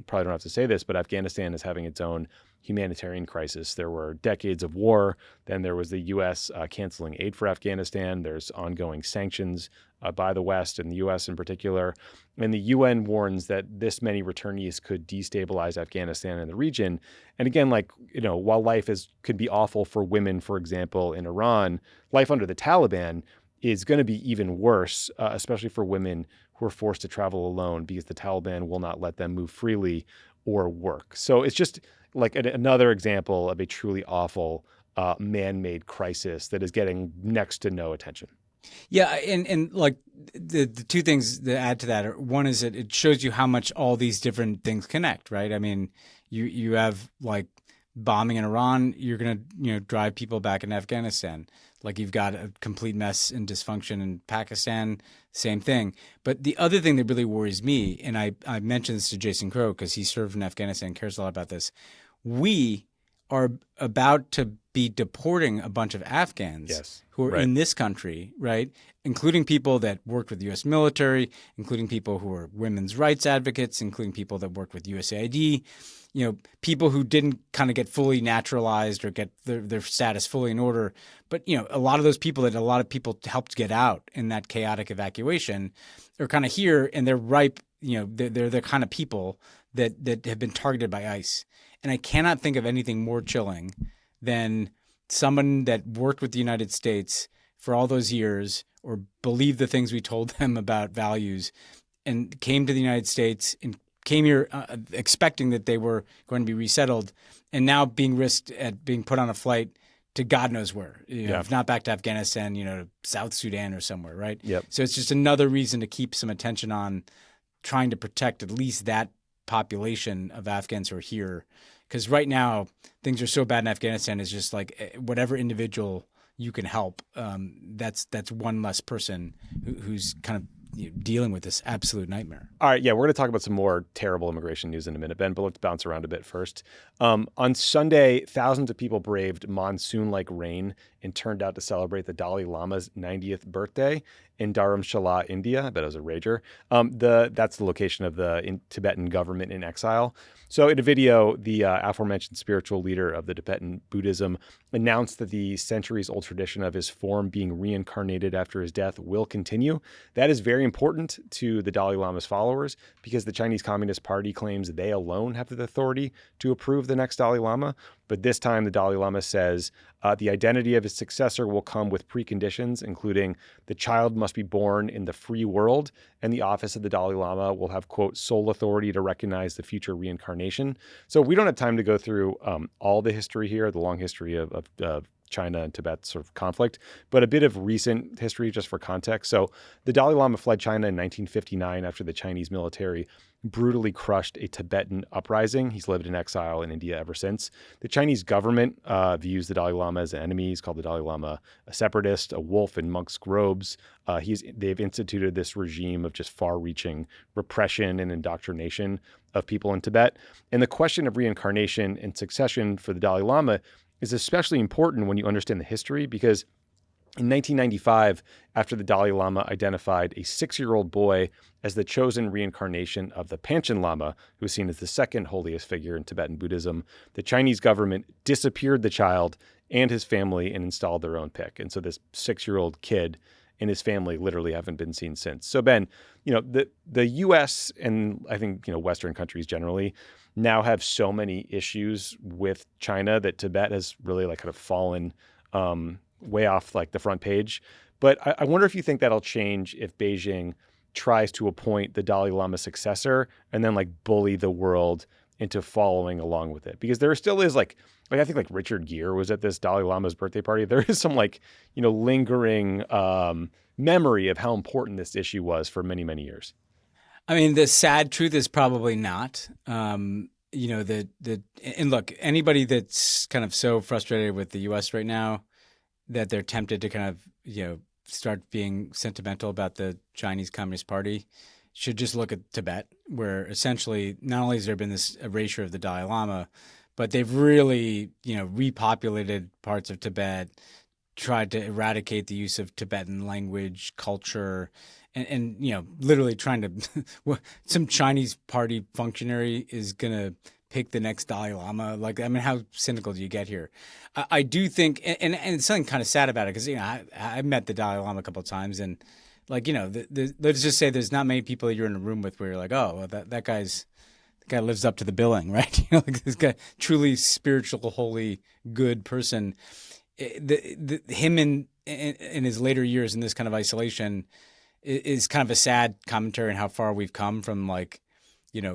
probably don't have to say this, but Afghanistan is having its own humanitarian crisis. There were decades of war. Then there was the U.S. Canceling aid for Afghanistan. There's ongoing sanctions by the West and the U.S. in particular. And the UN warns that this many returnees could destabilize Afghanistan and the region. And again, while life could be awful for women, for example, in Iran, life under the Taliban is going to be even worse, especially for women who are forced to travel alone because the Taliban will not let them move freely or work. So it's just like another example of a truly awful man-made crisis that is getting next to no attention. Yeah, and like the two things that add to that are, one is that it shows you how much all these different things connect, right? I mean, you have like bombing in Iran, you're going to drive people back in Afghanistan. Like you've got a complete mess and dysfunction in Pakistan, same thing. But the other thing that really worries me, and I mentioned this to Jason Crow because he served in Afghanistan, cares a lot about this. We are about to be deporting a bunch of Afghans who are in this country, right? Including people that worked with the U.S. military, including people who are women's rights advocates, including people that worked with USAID, people who didn't kind of get fully naturalized or get their status fully in order. But, a lot of those people that a lot of people helped get out in that chaotic evacuation are kind of here and they're ripe, they're the kind of people that have been targeted by ICE. And I cannot think of anything more chilling than someone that worked with the United States for all those years or believed the things we told them about values and came to the United States and came here expecting that they were going to be resettled and now being risked at being put on a flight to God knows where, if not back to Afghanistan, to South Sudan or somewhere, right? Yep. So it's just another reason to keep some attention on trying to protect at least that population of Afghans who are here. Because right now, things are so bad in Afghanistan, it's just like whatever individual you can help, that's one less person who's kind of dealing with this absolute nightmare. All right, yeah, we're going to talk about some more terrible immigration news in a minute, Ben, but let's bounce around a bit first. On Sunday, thousands of people braved monsoon-like rain and turned out to celebrate the Dalai Lama's 90th birthday in Dharamshala, India. I bet it was a rager. That's the location of the Tibetan government in exile. So in a video, the aforementioned spiritual leader of the Tibetan Buddhism announced that the centuries-old tradition of his form being reincarnated after his death will continue. That is very important to the Dalai Lama's followers because the Chinese Communist Party claims they alone have the authority to approve the next Dalai Lama. But this time, the Dalai Lama says the identity of his successor will come with preconditions, including the child must be born in the free world, and the office of the Dalai Lama will have, quote, sole authority to recognize the future reincarnation. So we don't have time to go through all the history here, the long history of China and Tibet sort of conflict, but a bit of recent history just for context. So the Dalai Lama fled China in 1959 after the Chinese military brutally crushed a Tibetan uprising. He's lived in exile in India ever since. The Chinese government views the Dalai Lama as an enemy. He's called the Dalai Lama a separatist, a wolf in monk's robes. They've instituted this regime of just far-reaching repression and indoctrination of people in Tibet. And the question of reincarnation and succession for the Dalai Lama is especially important when you understand the history, because in 1995, after the Dalai Lama identified a 6-year-old boy as the chosen reincarnation of the Panchen Lama, who is seen as the second holiest figure in Tibetan Buddhism, the Chinese government disappeared the child and his family and installed their own pick. And so this 6-year-old kid and his family literally haven't been seen since. So Ben, the U.S. and I think Western countries generally now have so many issues with China that Tibet has really kind of fallen way off the front page. But I wonder if you think that'll change if Beijing tries to appoint the Dalai Lama successor and then bully the world into following along with it. Because there still is I think Richard Gere was at this Dalai Lama's birthday party. There is some lingering memory of how important this issue was for many, many years. I mean, the sad truth is probably not. And look, anybody that's kind of so frustrated with the U.S. right now that they're tempted to kind of, start being sentimental about the Chinese Communist Party should just look at Tibet, where essentially not only has there been this erasure of the Dalai Lama, but they've really, repopulated parts of Tibet, tried to eradicate the use of Tibetan language, culture, and literally trying to – some Chinese party functionary is going to pick the next Dalai Lama. How cynical do you get here? I do think, and it's something kind of sad about it, because I met the Dalai Lama a couple of times, and let's just say there's not many people you're in a room with where you're like, oh, well, that guy lives up to the billing, right? This guy, truly spiritual, holy, good person. Him in his later years in this kind of isolation is kind of a sad commentary on how far we've come from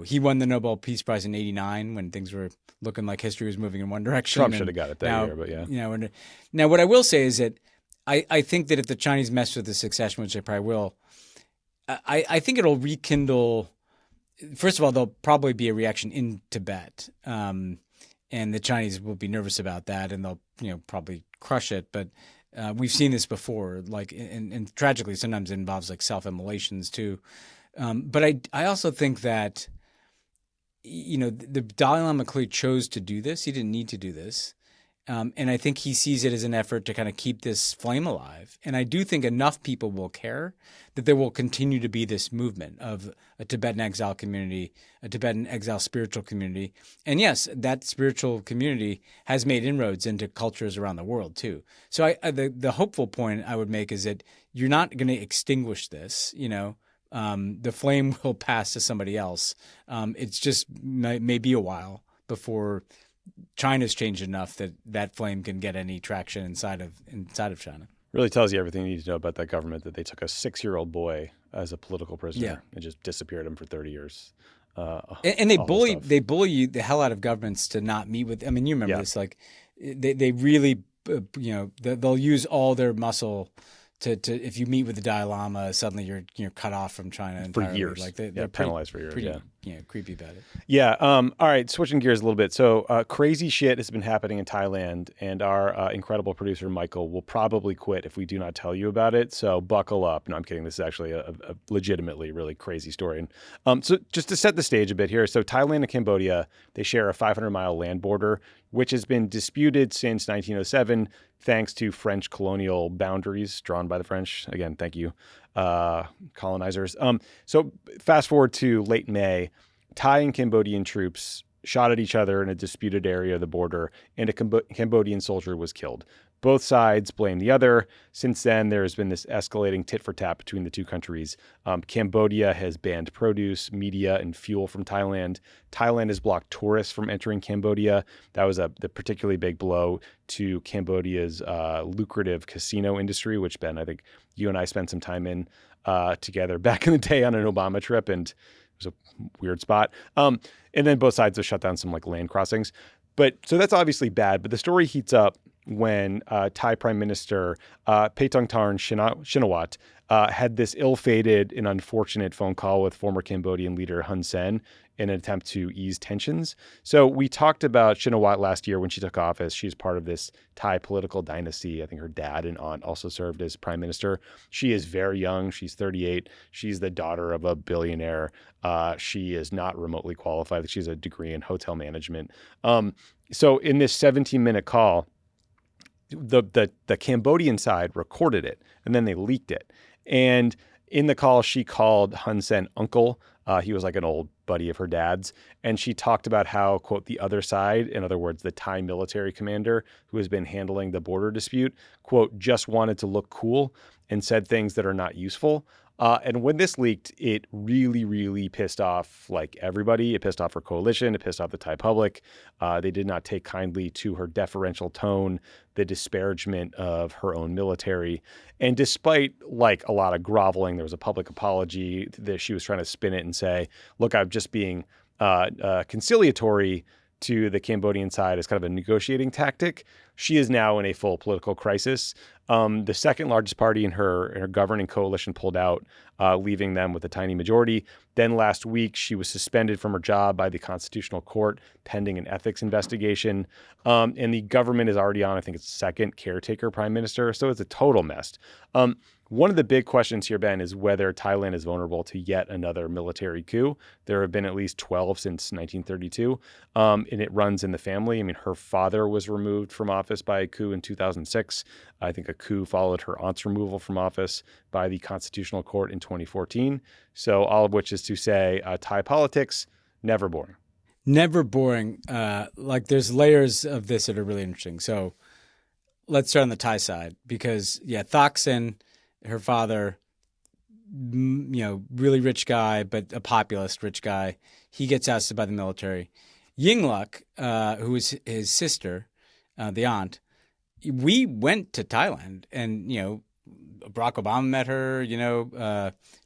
he won the Nobel Peace Prize in '89 when things were looking like history was moving in one direction. Trump should have got it that year, but yeah. Now what I will say is that I think that if the Chinese mess with the succession, which they probably will, I think it'll rekindle. First of all, there'll probably be a reaction in Tibet, and the Chinese will be nervous about that, and they'll probably crush it. But we've seen this before, and tragically sometimes it involves self-immolations too. But I also think that, the Dalai Lama clearly chose to do this. He didn't need to do this. And I think he sees it as an effort to kind of keep this flame alive. And I do think enough people will care that there will continue to be this movement of a Tibetan exile community, a Tibetan exile spiritual community. And yes, that spiritual community has made inroads into cultures around the world too. So the hopeful point I would make is that you're not going to extinguish this, the flame will pass to somebody else. It's just may be a while before China's changed enough that flame can get any traction inside of China. Really tells you everything you need to know about that government, that they took a 6-year-old boy as a political prisoner and just disappeared him for 30 years. And they bully the hell out of governments to not meet with. I mean, you remember this. They really, they'll use all their muscle to if you meet with the Dalai Lama, suddenly you're cut off from China entirely. For years. They're penalized for years. Creepy about it. Yeah. All right. Switching gears a little bit. So crazy shit has been happening in Thailand, and our incredible producer Michael will probably quit if we do not tell you about it. So buckle up. No, I'm kidding. This is actually a legitimately really crazy story. And so just to set the stage a bit here. So Thailand and Cambodia, they share a 500-mile land border, which has been disputed since 1907, thanks to French colonial boundaries drawn by the French. Again, thank you, colonizers. So fast forward to late May, Thai and Cambodian troops shot at each other in a disputed area of the border, and a Cambodian soldier was killed. Both sides blame the other. Since then, there has been this escalating tit-for-tat between the two countries. Cambodia has banned produce, media, and fuel from Thailand. Thailand has blocked tourists from entering Cambodia. That was the particularly big blow to Cambodia's lucrative casino industry, which, Ben, I think you and I spent some time in together back in the day on an Obama trip, and it was a weird spot. And then both sides have shut down some land crossings. So that's obviously bad. But the story heats up when Thai Prime Minister Paetongtarn Shinawatra had this ill-fated and unfortunate phone call with former Cambodian leader Hun Sen in an attempt to ease tensions. So we talked about Shinawatra last year when she took office. She's part of this Thai political dynasty. I think her dad and aunt also served as prime minister. She is very young. She's 38. She's the daughter of a billionaire. She is not remotely qualified. She has a degree in hotel management. So in this 17-minute call, the Cambodian side recorded it, and then they leaked it. And in the call, she called Hun Sen uncle. He was like an old buddy of her dad's. And she talked about how, quote, the other side, in other words, the Thai military commander who has been handling the border dispute, quote, just wanted to look cool and said things that are not useful. And when this leaked, it really, really pissed off like everybody. It pissed off her coalition. It pissed off the Thai public. They did not take kindly to her deferential tone, the disparagement of her own military. And despite like a lot of groveling, there was a public apology that she was trying to spin it and say, look, I'm just being conciliatory to the Cambodian side as kind of a negotiating tactic. She is now in a full political crisis. The second largest party in her governing coalition pulled out, leaving them with a tiny majority. Then last week, she was suspended from her job by the Constitutional Court pending an ethics investigation. And the government is already on, I think it's second caretaker prime minister. So it's a total mess. One of the big questions here, Ben, is whether Thailand is vulnerable to yet another military coup. There have been at least 12 since 1932, and it runs in the family. I mean, her father was removed from office by a coup in 2006. I think a coup followed her aunt's removal from office by the Constitutional Court in 2014. So all of which is to say, Thai politics, never boring. Never boring. Like there's layers of this that are really interesting. So let's start on the Thai side because, Thaksin, her father, really rich guy, but a populist rich guy. He gets ousted by the military. Yingluck, who is his sister, the aunt, we went to Thailand and, Barack Obama met her,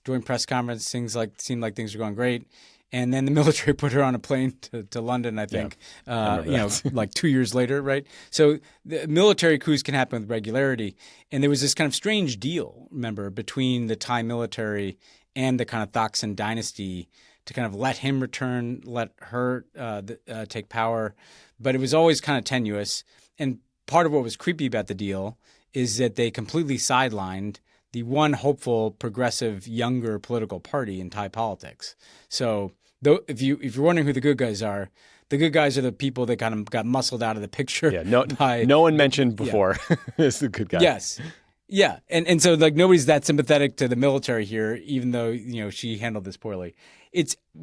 during press conference, seemed like things were going great. And then the military put her on a plane to London, I think, like 2 years later, right? So the military coups can happen with regularity. And there was this kind of strange deal, remember, between the Thai military and the kind of Thaksin dynasty to kind of let him return, let her take power. But it was always kind of tenuous. And part of what was creepy about the deal is that they completely sidelined the one hopeful, progressive, younger political party in Thai politics. So if you're wondering who the good guys are the people that kind of got muscled out of the picture. Yeah, no one mentioned before is the good guy. Yes. Yeah. And so like nobody's that sympathetic to the military here, even though, she handled this poorly.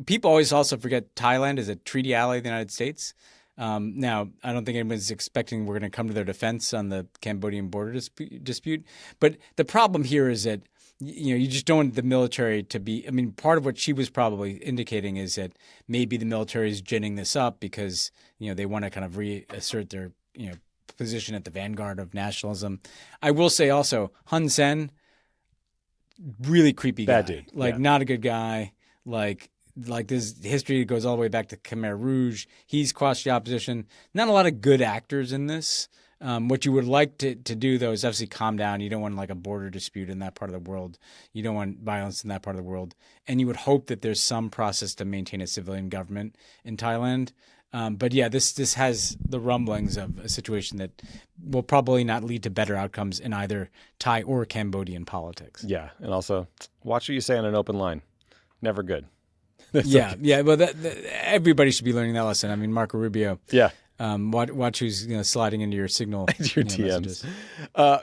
People always also forget Thailand is a treaty ally of the United States. Now, I don't think anyone's expecting we're going to come to their defense on the Cambodian border dispute. But the problem here is that, you just don't want the military to be – I mean, part of what she was probably indicating is that maybe the military is ginning this up because, they want to kind of reassert their, position at the vanguard of nationalism. I will say also Hun Sen, really creepy guy. Bad dude. Not a good guy. Like this history goes all the way back to Khmer Rouge. He's quashed the opposition. Not a lot of good actors in this. What you would like to do, though, is obviously calm down. You don't want like a border dispute in that part of the world. You don't want violence in that part of the world. And you would hope that there's some process to maintain a civilian government in Thailand. But this has the rumblings of a situation that will probably not lead to better outcomes in either Thai or Cambodian politics. Yeah. And also watch what you say on an open line. Never good. Yeah. Well, everybody should be learning that lesson. I mean, Marco Rubio. Yeah. Watch who's sliding into your signal. Your DMs.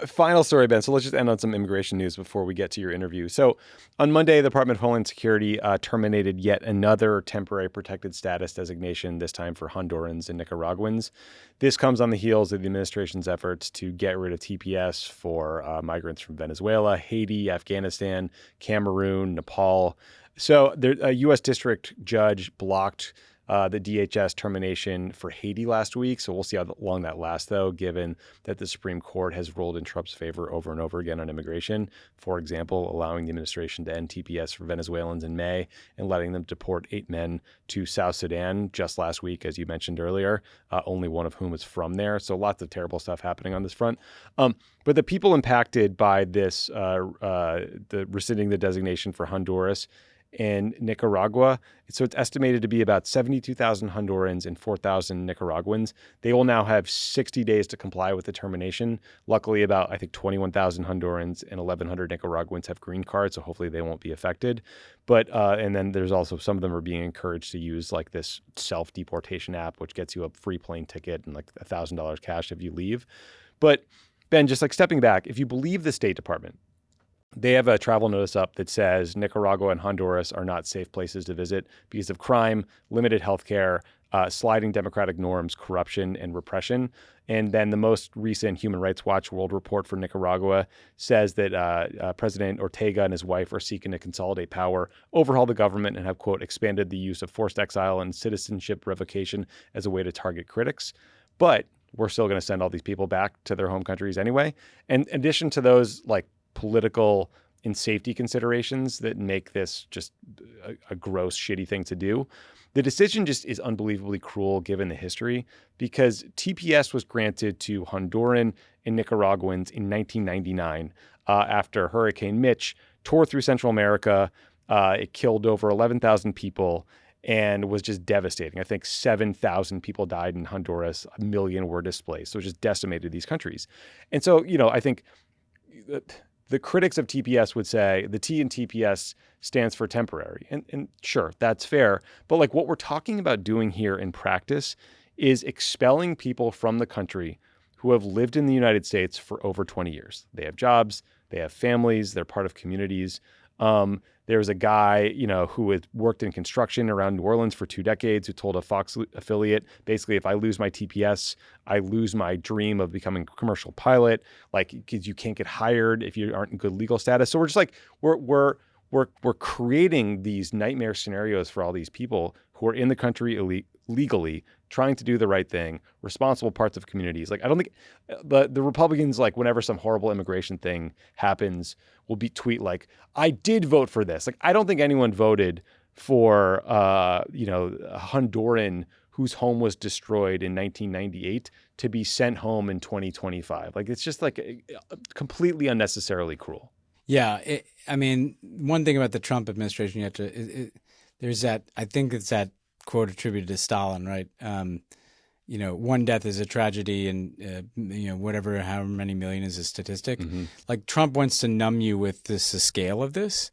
Final story, Ben. So let's just end on some immigration news before we get to your interview. So on Monday, the Department of Homeland Security terminated yet another temporary protected status designation, this time for Hondurans and Nicaraguans. This comes on the heels of the administration's efforts to get rid of TPS for migrants from Venezuela, Haiti, Afghanistan, Cameroon, Nepal. So a U.S. district judge blocked the DHS termination for Haiti last week. So we'll see how long that lasts, though, given that the Supreme Court has ruled in Trump's favor over and over again on immigration. For example, allowing the administration to end TPS for Venezuelans in May and letting them deport 8 men to South Sudan just last week, as you mentioned earlier, only one of whom is from there. So lots of terrible stuff happening on this front. But the people impacted by this, the rescinding the designation for Honduras and Nicaragua, so it's estimated to be about 72,000 Hondurans and 4,000 Nicaraguans. They will now have 60 days to comply with the termination. Luckily, about, I think, 21,000 Hondurans and 1,100 Nicaraguans have green cards, so hopefully they won't be affected. But and then there's also some of them are being encouraged to use like this self-deportation app, which gets you a free plane ticket and like $1,000 cash if you leave. But Ben, just like stepping back, if you believe the State Department, they have a travel notice up that says Nicaragua and Honduras are not safe places to visit because of crime, limited health care, sliding democratic norms, corruption, and repression. And then the most recent Human Rights Watch World Report for Nicaragua says that President Ortega and his wife are seeking to consolidate power, overhaul the government, and have, quote, expanded the use of forced exile and citizenship revocation as a way to target critics. But we're still going to send all these people back to their home countries anyway. And in addition to those, like, political and safety considerations that make this just a gross, shitty thing to do, the decision just is unbelievably cruel given the history, because TPS was granted to Honduran and Nicaraguans in 1999 after Hurricane Mitch tore through Central America. It killed over 11,000 people and was just devastating. I think 7,000 people died in Honduras, 1 million were displaced. So it just decimated these countries. And so, I think the critics of TPS would say the T in TPS stands for temporary. And sure, that's fair. But like what we're talking about doing here in practice is expelling people from the country who have lived in the United States for over 20 years. They have jobs, they have families, they're part of communities. There's a guy, who had worked in construction around New Orleans for 2 decades who told a Fox affiliate, basically, if I lose my TPS, I lose my dream of becoming a commercial pilot, like, because you can't get hired if you aren't in good legal status. So we're just like, we're creating these nightmare scenarios for all these people who are in the country legally, trying to do the right thing, responsible parts of communities. Like, I don't think the Republicans, like, whenever some horrible immigration thing happens, will tweet like, I did vote for this. Like, I don't think anyone voted for, a Honduran whose home was destroyed in 1998 to be sent home in 2025. Like, it's just like completely unnecessarily cruel. Yeah. One thing about the Trump administration, there's that, I think it's that quote attributed to Stalin, right? One death is a tragedy, and whatever, however many million is a statistic. Mm-hmm. Like, Trump wants to numb you with the scale of this.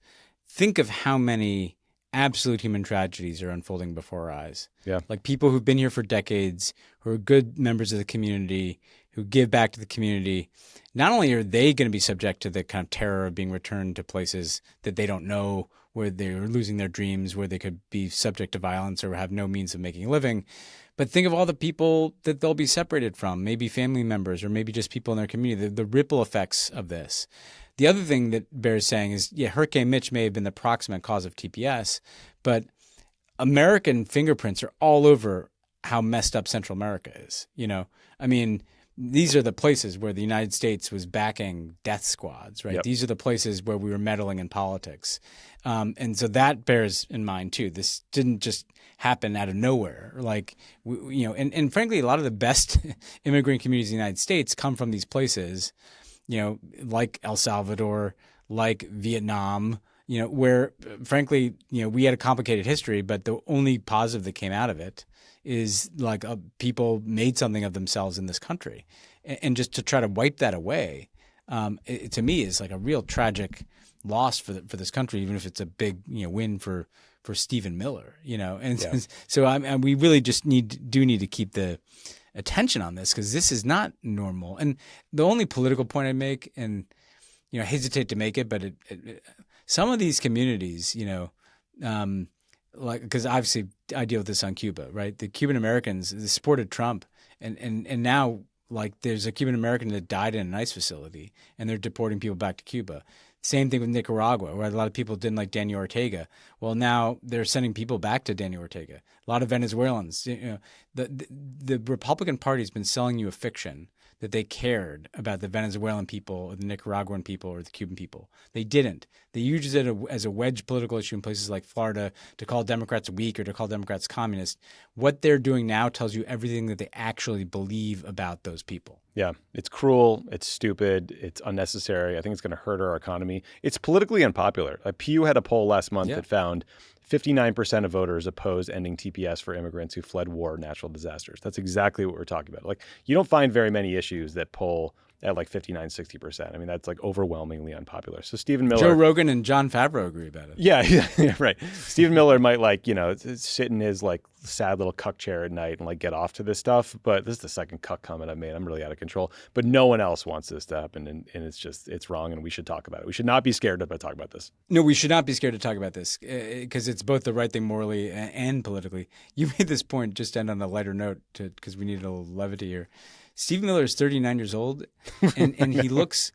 Think of how many absolute human tragedies are unfolding before our eyes. Yeah, like people who've been here for decades, who are good members of the community, who give back to the community. Not only are they going to be subject to the kind of terror of being returned to places that they don't know, where they're losing their dreams, where they could be subject to violence or have no means of making a living. But think of all the people that they'll be separated from, maybe family members or maybe just people in their community, the ripple effects of this. The other thing that bears saying is, Hurricane Mitch may have been the proximate cause of TPS, but American fingerprints are all over how messed up Central America is. These are the places where the United States was backing death squads, right? Yep. These are the places where we were meddling in politics. And so that bears in mind too. This didn't just happen out of nowhere. Like, and frankly, a lot of the best immigrant communities in the United States come from these places, like El Salvador, like Vietnam, where frankly, we had a complicated history, but the only positive that came out of it is like people made something of themselves in this country, and just to try to wipe that away, to me is like a real tragic loss for this country, even if it's a big win for Stephen Miller, And yeah. So we really just need to keep the attention on this, because this is not normal. And the only political point I make, and I hesitate to make it, but some of these communities, because obviously I deal with this on Cuba, right? The Cuban Americans, they supported Trump, and now, like, there's a Cuban American that died in an ICE facility, and they're deporting people back to Cuba. Same thing with Nicaragua, where a lot of people didn't like Daniel Ortega. Well, now they're sending people back to Daniel Ortega. A lot of Venezuelans. The Republican Party has been selling you a fiction that they cared about the Venezuelan people or the Nicaraguan people or the Cuban people. They didn't. They used it as a wedge political issue in places like Florida to call Democrats weak or to call Democrats communist. What they're doing now tells you everything that they actually believe about those people. Yeah, it's cruel, it's stupid, it's unnecessary. I think it's going to hurt our economy. It's politically unpopular. Pew had a poll last month that found 59% of voters oppose ending TPS for immigrants who fled war or natural disasters. That's exactly what we're talking about. Like, you don't find very many issues that poll at like 59, 60%. I mean, that's like overwhelmingly unpopular. So Stephen Miller... Joe Rogan and Jon Favreau agree about it. Yeah, right. Stephen Miller might sit in his like sad little cuck chair at night and like get off to this stuff. But this is the second cuck comment I've made. I'm really out of control. But no one else wants this to happen. And it's wrong. And we should talk about it. We should not be scared to talk about this. No, we should not be scared to talk about this because it's both the right thing morally and politically. You made this point, just to end on a lighter note because we need a little levity here. Stephen Miller is 39 years old, and he looks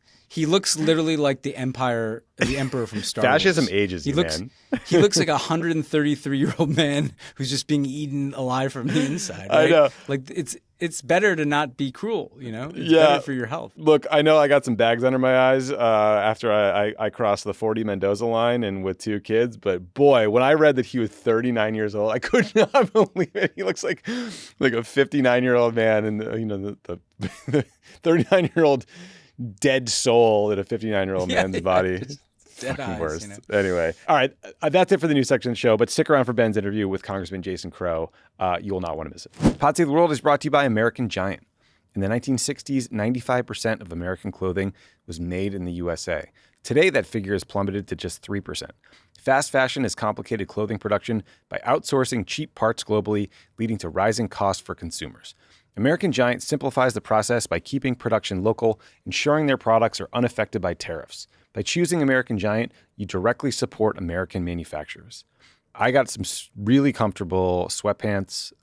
literally like the emperor from Star Wars. Fascism ages you, man. He looks like a 133-year-old man who's just being eaten alive from the inside. Right? I know. Like it's better to not be cruel, It's better for your health. Look, I know I got some bags under my eyes after I crossed the 40 Mendoza line and with 2 kids, but boy, when I read that he was 39 years old, I could not believe it. He looks like a 59-year-old man, and the 39-year-old dead soul in a 59-year-old man's body. Fucking worst. Anyway, all right, that's it for the news section of the show, but stick around for Ben's interview with Congressman Jason Crow. You will not want to miss it. Pod Save the World is brought to you by American Giant. In the 1960s, 95% of American clothing was made in the USA. Today, that figure has plummeted to just 3%. Fast fashion has complicated clothing production by outsourcing cheap parts globally, leading to rising costs for consumers. American Giant simplifies the process by keeping production local, ensuring their products are unaffected by tariffs. By choosing American Giant, you directly support American manufacturers. I got some really comfortable sweatpants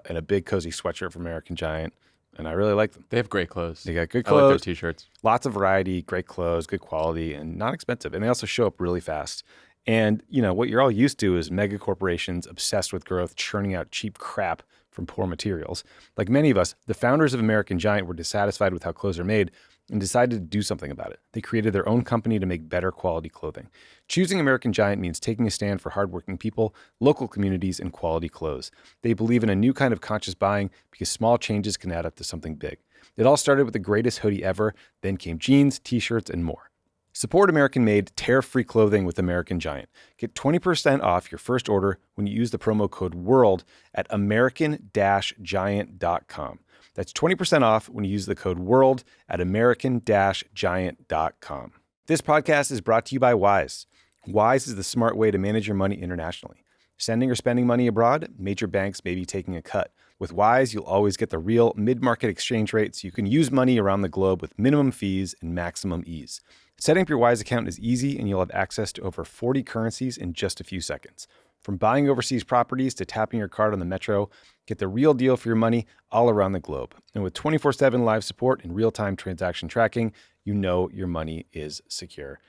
and a big cozy sweatshirt from American Giant, and I really like them. They have great clothes. They got good clothes. I like their t-shirts. Lots of variety, great clothes, good quality, and not expensive. And they also show up really fast. And, what you're all used to is mega corporations obsessed with growth, churning out cheap crap from poor materials. Like many of us, the founders of American Giant were dissatisfied with how clothes are made and decided to do something about it. They created their own company to make better quality clothing. Choosing American Giant means taking a stand for hardworking people, local communities, and quality clothes. They believe in a new kind of conscious buying because small changes can add up to something big. It all started with the greatest hoodie ever, then came jeans, t-shirts, and more. Support American-made, tariff-free clothing with American Giant. Get 20% off your first order when you use the promo code WORLD at american-giant.com. That's 20% off when you use the code WORLD at american-giant.com. This podcast is brought to you by Wise. Wise is the smart way to manage your money internationally. Sending or spending money abroad, major banks may be taking a cut. With Wise, you'll always get the real mid-market exchange rate so you can use money around the globe with minimum fees and maximum ease. Setting up your Wise account is easy, and you'll have access to over 40 currencies in just a few seconds. From buying overseas properties to tapping your card on the metro, get the real deal for your money all around the globe. And with 24/7 live support and real-time transaction tracking, you know your money is secure.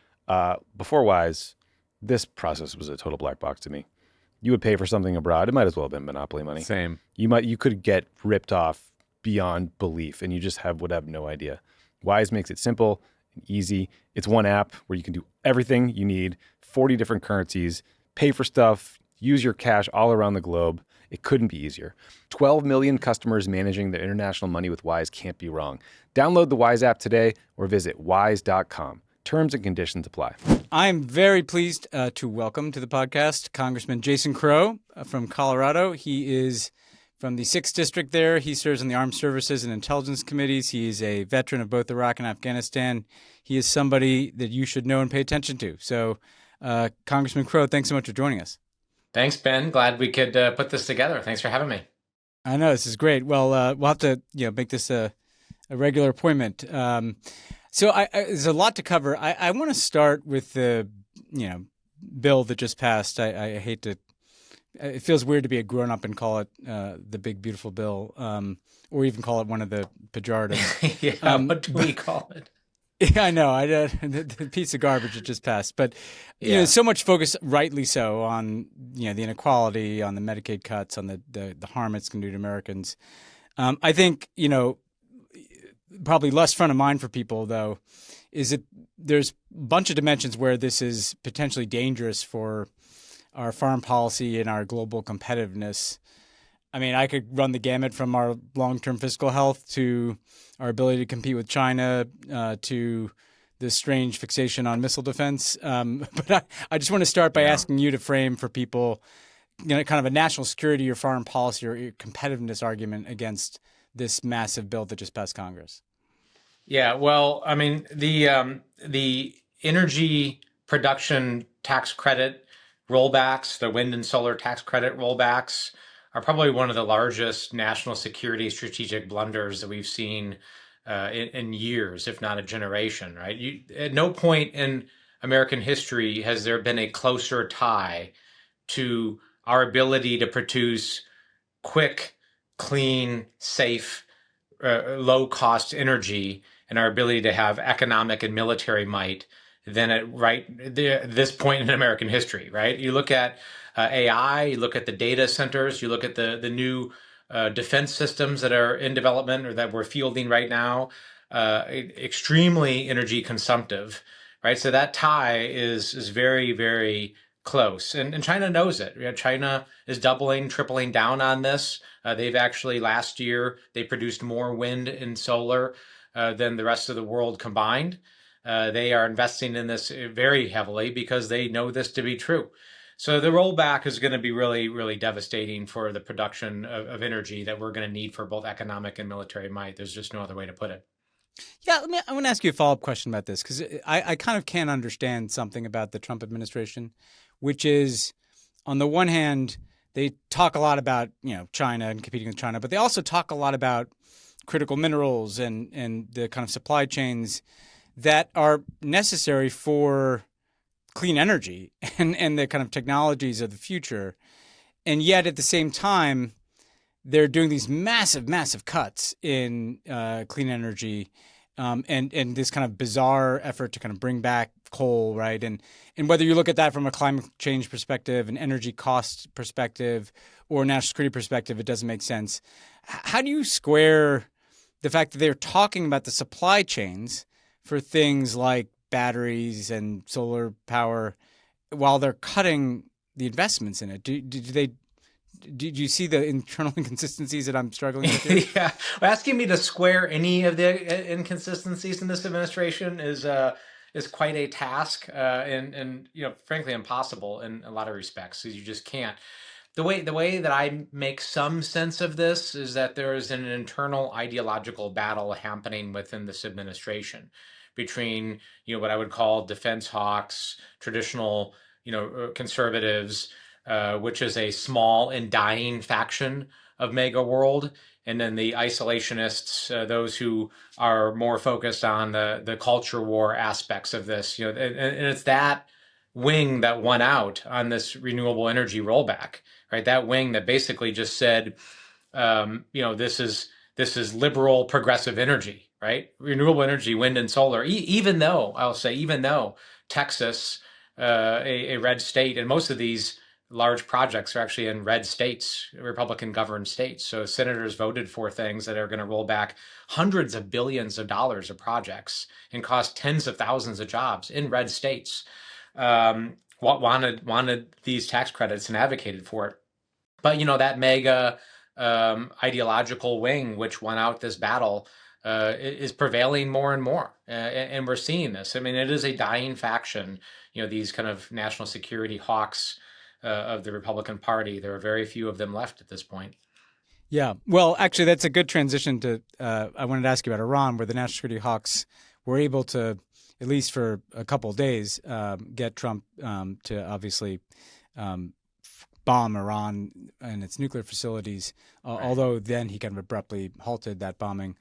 Before Wise, this process was a total black box to me. You would pay for something abroad. It might as well have been monopoly money. Same. You could get ripped off beyond belief, and you just would have no idea. Wise makes it simple and easy. It's one app where you can do everything you need, 40 different currencies, pay for stuff, use your cash all around the globe. It couldn't be easier. 12 million customers managing their international money with Wise can't be wrong. Download the Wise app today or visit wise.com. Terms and conditions apply. I'm very pleased to welcome to the podcast Congressman Jason Crow from Colorado. He is from the 6th District there. He serves on the Armed Services and Intelligence Committees. He is a veteran of both Iraq and Afghanistan. He is somebody that you should know and pay attention to. So, Congressman Crow, thanks so much for joining us. Thanks, Ben. Glad we could put this together. Thanks for having me. I know, this is great. Well, we'll have to make this a regular appointment. So there's a lot to cover. I want to start with the bill that just passed. I hate to. It feels weird to be a grown up and call it the big beautiful bill, or even call it one of the pejoratives. Yeah, what do we call it? Yeah, I know. The piece of garbage that just passed, but you know, so much focus, rightly so, on the inequality, on the Medicaid cuts, on the harm it's going to do to Americans. I think probably less front of mind for people though is that there's a bunch of dimensions where this is potentially dangerous for our foreign policy and our global competitiveness. I mean, I could run the gamut from our long-term fiscal health to our ability to compete with China to this strange fixation on missile defense. But I just want to start by asking you to frame for people, kind of a national security or foreign policy or competitiveness argument against this massive bill that just passed Congress. Yeah, well, I mean, the energy production tax credit rollbacks, the wind and solar tax credit rollbacks, are probably one of the largest national security strategic blunders that we've seen in years, if not a generation, right? At no point in American history has there been a closer tie to our ability to produce quick, clean, safe, low-cost energy and our ability to have economic and military might than at this point in American history, right? You look at AI, you look at the data centers, you look at the new defense systems that are in development or that we're fielding right now, extremely energy consumptive, right? So that tie is very, very close. And China knows it. China is doubling, tripling down on this. They've actually, last year, they produced more wind and solar than the rest of the world combined. They are investing in this very heavily because they know this to be true. So the rollback is going to be really, really devastating for the production of energy that we're going to need for both economic and military might. There's just no other way to put it. Yeah, I want to ask you a follow-up question about this because I kind of can't understand something about the Trump administration, which is, on the one hand, they talk a lot about China and competing with China, but they also talk a lot about critical minerals and the kind of supply chains that are necessary for clean energy and the kind of technologies of the future. And yet at the same time, they're doing these massive, massive cuts in clean energy and this kind of bizarre effort to kind of bring back coal, right? And whether you look at that from a climate change perspective, an energy cost perspective, or a national security perspective, it doesn't make sense. How do you square the fact that they're talking about the supply chains for things like batteries and solar power while they're cutting the investments in it? Did you see the internal inconsistencies that I'm struggling with here? Yeah, well, asking me to square any of the inconsistencies in this administration is quite a task, and frankly impossible in a lot of respects. Because you just can't. The way that I make some sense of this is that there is an internal ideological battle happening within this administration between what I would call defense hawks, traditional conservatives, which is a small and dying faction of MAGA world, and then the isolationists, those who are more focused on the culture war aspects of this. And it's that wing that won out on this renewable energy rollback, right? That wing that basically just said, this is liberal progressive energy, right? Renewable energy, wind and solar. Even though Texas, a red state, and most of these large projects are actually in red states, Republican governed states. So senators voted for things that are going to roll back hundreds of billions of dollars of projects and cost tens of thousands of jobs in red states. Wanted these tax credits and advocated for it. But that mega ideological wing which won out this battle is prevailing more and more, and we're seeing this. I mean, it is a dying faction. These kind of national security hawks of the Republican Party. There are very few of them left at this point. Yeah, well, actually, that's a good transition to. I wanted to ask you about Iran, where the national security hawks were able to, at least for a couple of days, get Trump to obviously bomb Iran and its nuclear facilities, although then he kind of abruptly halted that bombing.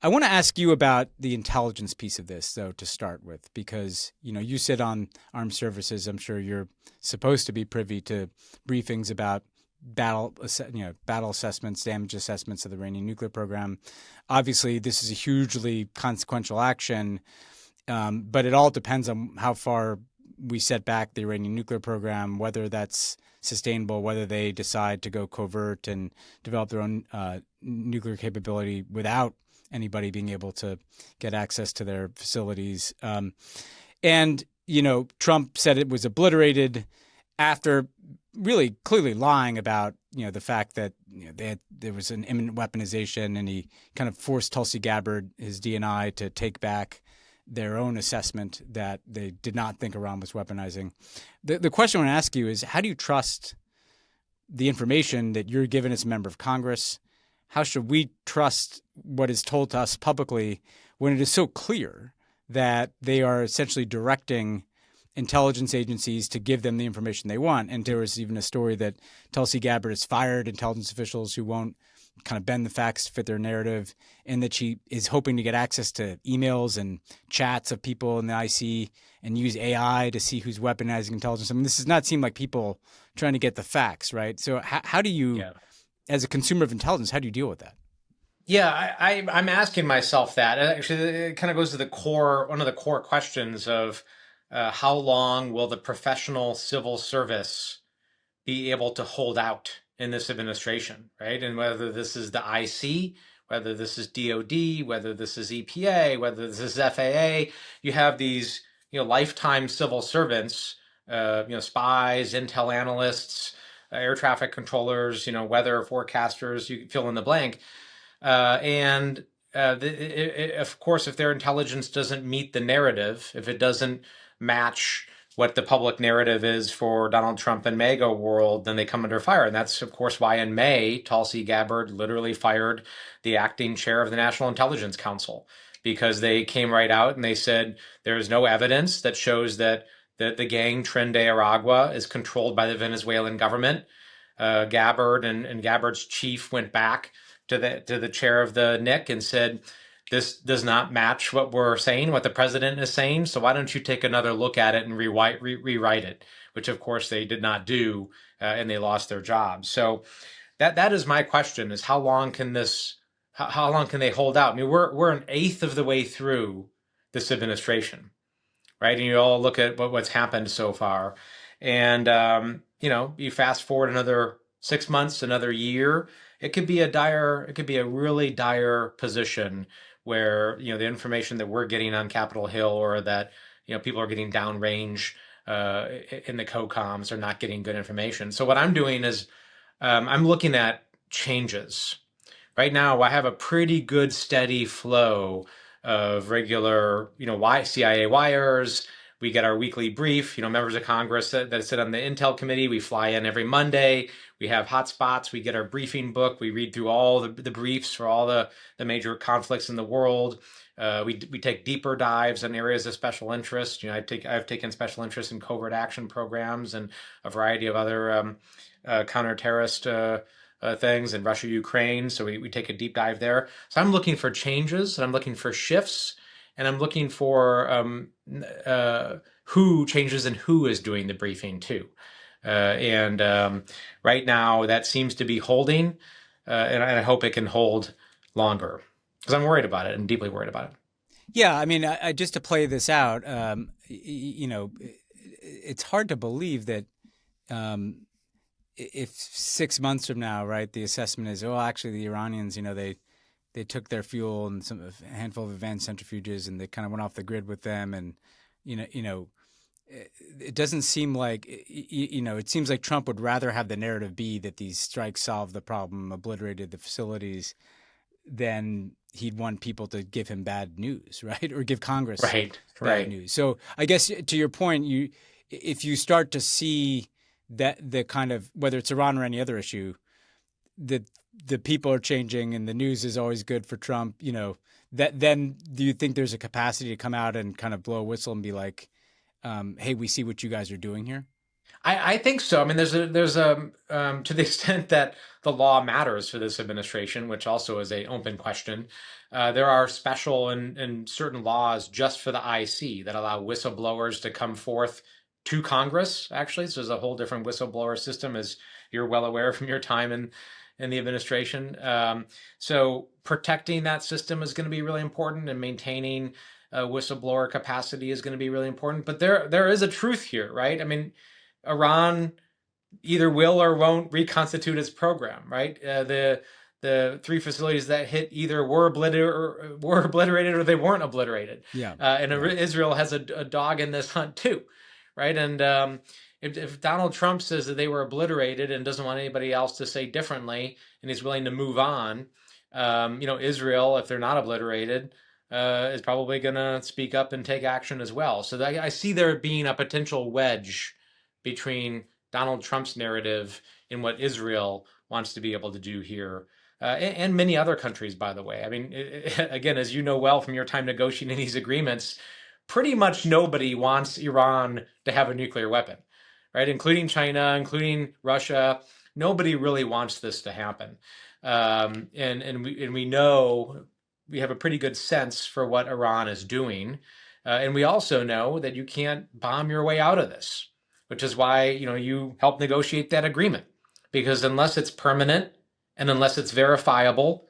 I want to ask you about the intelligence piece of this, though, to start with, because you sit on armed services. I'm sure you're supposed to be privy to briefings about battle assessments, damage assessments of the Iranian nuclear program. Obviously, this is a hugely consequential action. But it all depends on how far we set back the Iranian nuclear program, whether that's sustainable, whether they decide to go covert and develop their own nuclear capability without anybody being able to get access to their facilities. And, Trump said it was obliterated after really clearly lying about, the fact that there was an imminent weaponization, and he kind of forced Tulsi Gabbard, his DNI, to take back their own assessment that they did not think Iran was weaponizing. The question I want to ask you is, how do you trust the information that you're given as a member of Congress? How should we trust what is told to us publicly when it is so clear that they are essentially directing intelligence agencies to give them the information they want? And there was even a story that Tulsi Gabbard has fired intelligence officials who won't kind of bend the facts to fit their narrative, and that she is hoping to get access to emails and chats of people in the IC and use AI to see who's weaponizing intelligence. I mean, this does not seem like people trying to get the facts, right? So how do you, as a consumer of intelligence, how do you deal with that? Yeah, I'm asking myself that. Actually, it kind of goes to the core, one of the core questions of how long will the professional civil service be able to hold out in this administration, right? And whether this is the IC, whether this is DOD, whether this is EPA, whether this is FAA, you have these, lifetime civil servants, spies, intel analysts, air traffic controllers, weather forecasters, you fill in the blank. Of course, if their intelligence doesn't meet the narrative, if it doesn't match what the public narrative is for Donald Trump and MAGA world, then they come under fire. And that's, of course, why in May, Tulsi Gabbard literally fired the acting chair of the National Intelligence Council, because they came right out and they said there is no evidence that shows that the gang Tren de Aragua is controlled by the Venezuelan government. Gabbard and Gabbard's chief went back to the chair of the NIC and said, this does not match what we're saying, what the president is saying. So why don't you take another look at it and rewrite it, which of course they did not do, and they lost their jobs. So that is my question: is how long can they hold out? I mean, we're an eighth of the way through this administration, right? And you all look at what's happened so far, and you fast forward another 6 months, another year, it could be a really dire position where, the information that we're getting on Capitol Hill, or that, people are getting downrange in the COCOMs, are not getting good information. So what I'm doing is I'm looking at changes. Right now, I have a pretty good steady flow of regular, CIA wires. We get our weekly brief, members of Congress that sit on the Intel committee. We fly in every Monday. We have hotspots. We get our briefing book. We read through all the briefs for all the major conflicts in the world. We take deeper dives on areas of special interest. I've taken special interest in covert action programs and a variety of other counter-terrorist things in Russia, Ukraine. So we take a deep dive there. So I'm looking for changes, and I'm looking for shifts, and I'm looking for who changes and who is doing the briefing too. Right now that seems to be holding, and I hope it can hold longer, because I'm worried about it and deeply worried about it. Yeah, I mean, just to play this out, it's hard to believe that if 6 months from now, right, the assessment is, actually the Iranians, they took their fuel and a handful of advanced centrifuges, and they kind of went off the grid with them, and it doesn't seem like, it seems like Trump would rather have the narrative be that these strikes solved the problem, obliterated the facilities, than he'd want people to give him bad news, right? Or give Congress bad news. So I guess to your point, if you start to see that the kind of, whether it's Iran or any other issue, that the people are changing and the news is always good for Trump, that then do you think there's a capacity to come out and kind of blow a whistle and be like, hey, we see what you guys are doing here? I think so. I mean, there's to the extent that the law matters for this administration, which also is an open question. There are special and certain laws just for the IC that allow whistleblowers to come forth to Congress, actually. So there's a whole different whistleblower system, as you're well aware from your time in the administration. So protecting that system is going to be really important, and maintaining whistleblower capacity is going to be really important. But there is a truth here, right? I mean, Iran either will or won't reconstitute its program, right? The three facilities that hit either were obliterated or they weren't obliterated. Yeah. And Israel has a dog in this hunt too, right? And if Donald Trump says that they were obliterated and doesn't want anybody else to say differently, and he's willing to move on, Israel, if they're not obliterated, is probably going to speak up and take action as well. So I see there being a potential wedge between Donald Trump's narrative and what Israel wants to be able to do here. And many other countries, by the way. I mean, again, as you know well from your time negotiating these agreements, pretty much nobody wants Iran to have a nuclear weapon, right? Including China, including Russia. Nobody really wants this to happen. And we know, we have a pretty good sense for what Iran is doing. And we also know that you can't bomb your way out of this, which is why, you help negotiate that agreement. Because unless it's permanent, and unless it's verifiable,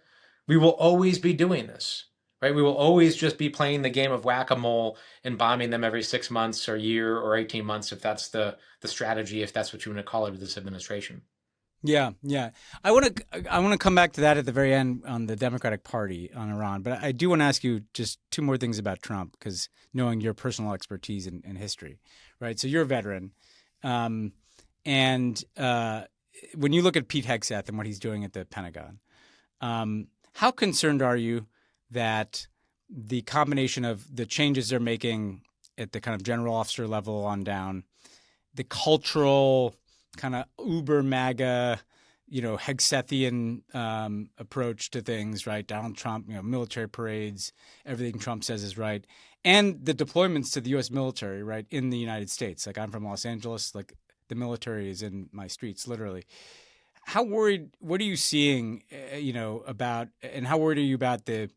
we will always be doing this, right? We will always just be playing the game of whack-a-mole and bombing them every 6 months or a year or 18 months, if that's the strategy, if that's what you want to call it with this administration. Yeah. I want to come back to that at the very end on the Democratic Party on Iran, but I do want to ask you just two more things about Trump, because knowing your personal expertise in history, right? So you're a veteran, and when you look at Pete Hegseth and what he's doing at the Pentagon, how concerned are you that the combination of the changes they're making at the kind of general officer level on down, the cultural kind of uber MAGA, Hegsethian approach to things, right? Donald Trump, military parades, everything Trump says is right, and the deployments to the U.S. military, right, in the United States. Like, I'm from Los Angeles, like, the military is in my streets, literally. How worried? What are you seeing? About, and how worried are you about the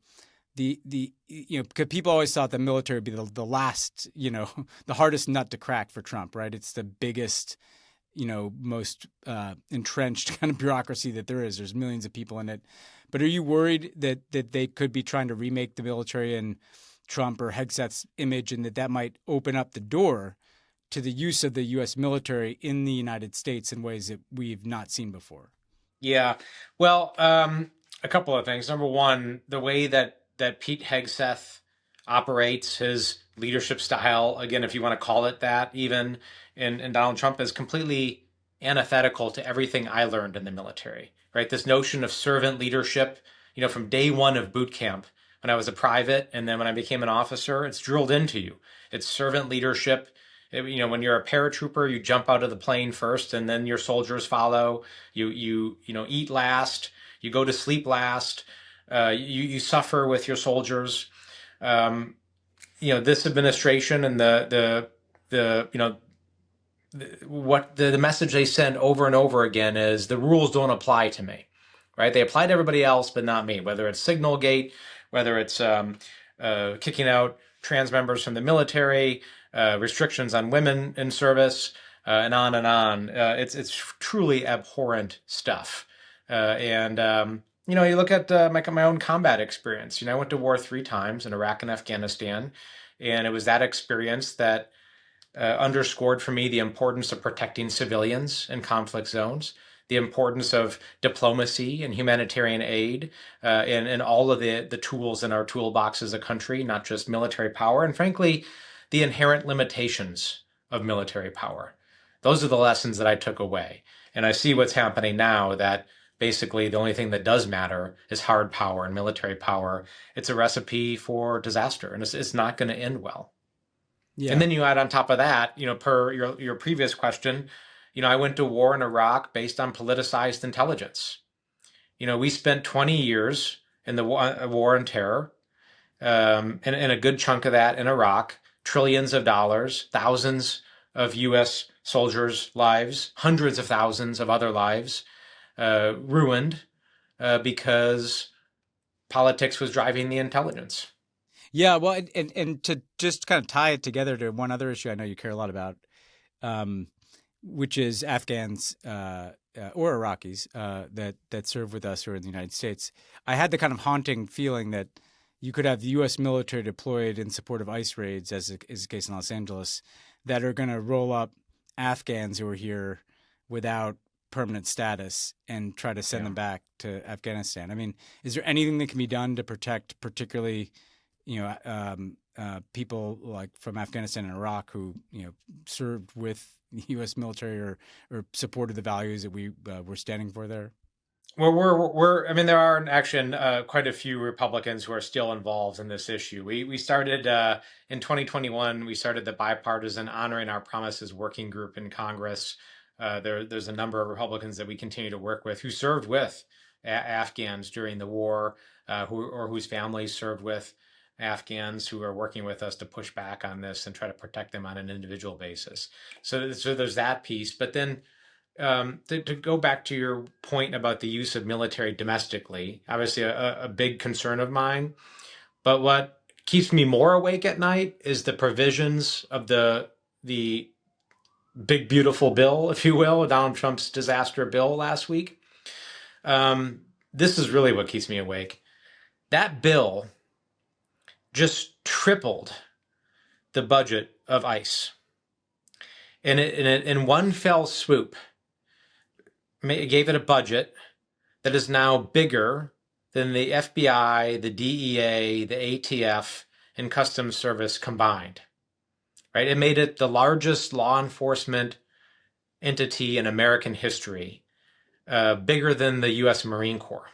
because people always thought the military would be the last, the hardest nut to crack for Trump, right? It's the biggest, most entrenched kind of bureaucracy that there is. There's millions of people in it. But are you worried that they could be trying to remake the military in Trump or Hegseth's image, and that might open up the door to the use of the U.S. military in the United States in ways that we've not seen before? Yeah. Well, a couple of things. Number one, the way that Pete Hegseth operates, his leadership style, again, if you want to call it that, even, and Donald Trump, is completely antithetical to everything I learned in the military, right? This notion of servant leadership, from day one of boot camp, when I was a private, and then when I became an officer, it's drilled into you. It's servant leadership. When you're a paratrooper, you jump out of the plane first, and then your soldiers follow. You eat last. You go to sleep last. You suffer with your soldiers. This administration and the message they send over and over again is the rules don't apply to me, right? They apply to everybody else, but not me. Whether it's Signalgate, whether it's kicking out trans members from the military. Restrictions on women in service, and on and on. It's truly abhorrent stuff. You look at my own combat experience. I went to war 3 times in Iraq and Afghanistan, and it was that experience that underscored for me the importance of protecting civilians in conflict zones, the importance of diplomacy and humanitarian aid, and all of the tools in our toolbox as a country, not just military power, and frankly, the inherent limitations of military power. Those are the lessons that I took away. And I see what's happening now, that basically the only thing that does matter is hard power and military power. It's a recipe for disaster, and it's not going to end well. Yeah. And then you add on top of that, per your previous question, I went to war in Iraq based on politicized intelligence. We spent 20 years in the war on terror, and a good chunk of that in Iraq. Trillions of dollars, thousands of U.S. soldiers' lives, hundreds of thousands of other lives ruined because politics was driving the intelligence. Yeah, well, and to just kind of tie it together to one other issue I know you care a lot about, which is Afghans or Iraqis that serve with us or in the United States. I had the kind of haunting feeling that you could have the U.S. military deployed in support of ICE raids, as is the case in Los Angeles, that are going to roll up Afghans who are here without permanent status and try to send them back to Afghanistan. I mean, is there anything that can be done to protect particularly, people like from Afghanistan and Iraq who, served with the U.S. military or supported the values that we were standing for there? Well, I mean, there are actually quite a few Republicans who are still involved in this issue. We started in 2021. We started the bipartisan Honoring Our Promises working group in Congress. There's a number of Republicans that we continue to work with who served with Afghans during the war, whose families served with Afghans who are working with us to push back on this and try to protect them on an individual basis. So there's that piece. But then to go back to your point about the use of military domestically, obviously a big concern of mine. But what keeps me more awake at night is the provisions of the big, beautiful bill, if you will, Donald Trump's disaster bill last week. This is really what keeps me awake. That bill just tripled the budget of ICE. And it in one fell swoop, gave it a budget that is now bigger than the FBI, the DEA, the ATF, and Customs Service combined. Right? It made it the largest law enforcement entity in American history, bigger than the U.S. Marine Corps.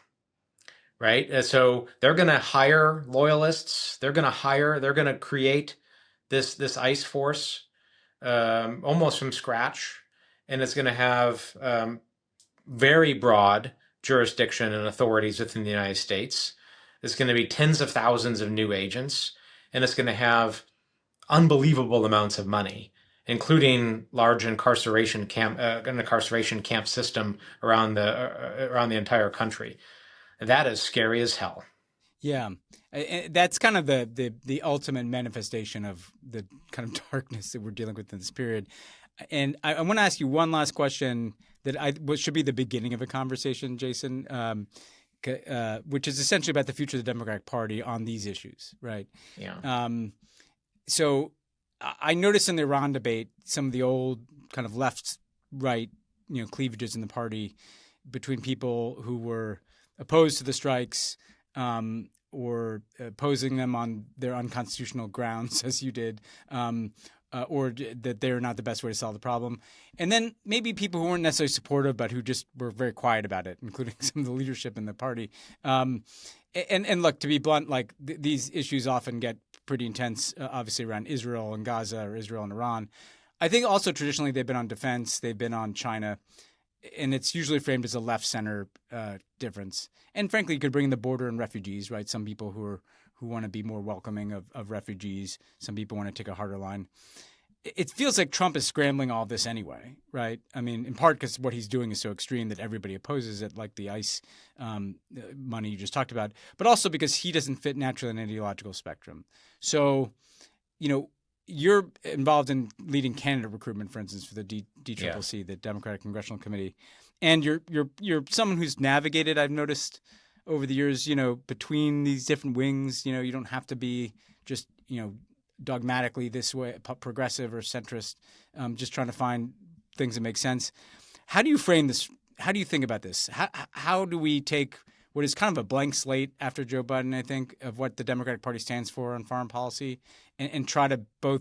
Right? And so they're going to hire loyalists. They're going to create this ICE force almost from scratch, and it's going to have very broad jurisdiction and authorities within the United States. There's going to be tens of thousands of new agents, and it's going to have unbelievable amounts of money, including large incarceration camp system around the entire country. That is scary as hell. Yeah, that's kind of the ultimate manifestation of the kind of darkness that we're dealing with in this period. And I want to ask you one last question that should be the beginning of a conversation, Jason, which is essentially about the future of the Democratic Party on these issues, right? Yeah. So I noticed in the Iran debate some of the old kind of left-right, cleavages in the party between people who were opposed to the strikes or opposing them on their unconstitutional grounds, as you did, or that they're not the best way to solve the problem. And then maybe people who weren't necessarily supportive, but who just were very quiet about it, including some of the leadership in the party. And look, to be blunt, like these issues often get pretty intense, obviously around Israel and Gaza or Israel and Iran. I think also traditionally they've been on defense, they've been on China, and it's usually framed as a left-center difference. And frankly, you could bring in the border and refugees, right? Some people who want to be more welcoming of refugees. Some people want to take a harder line. It feels like Trump is scrambling all this anyway, right? I mean, in part because what he's doing is so extreme that everybody opposes it, like the ICE money you just talked about, but also because he doesn't fit naturally in an ideological spectrum. So, you're involved in leading candidate recruitment, for instance, for the DCCC, the Democratic Congressional Committee, and you're someone who's navigated, I've noticed over the years, between these different wings. You don't have to be just dogmatically this way, progressive or centrist, just trying to find things that make sense. How do you frame this? How do you think about this? How do we take what is kind of a blank slate after Joe Biden, I think, of what the Democratic Party stands for on foreign policy, and try to both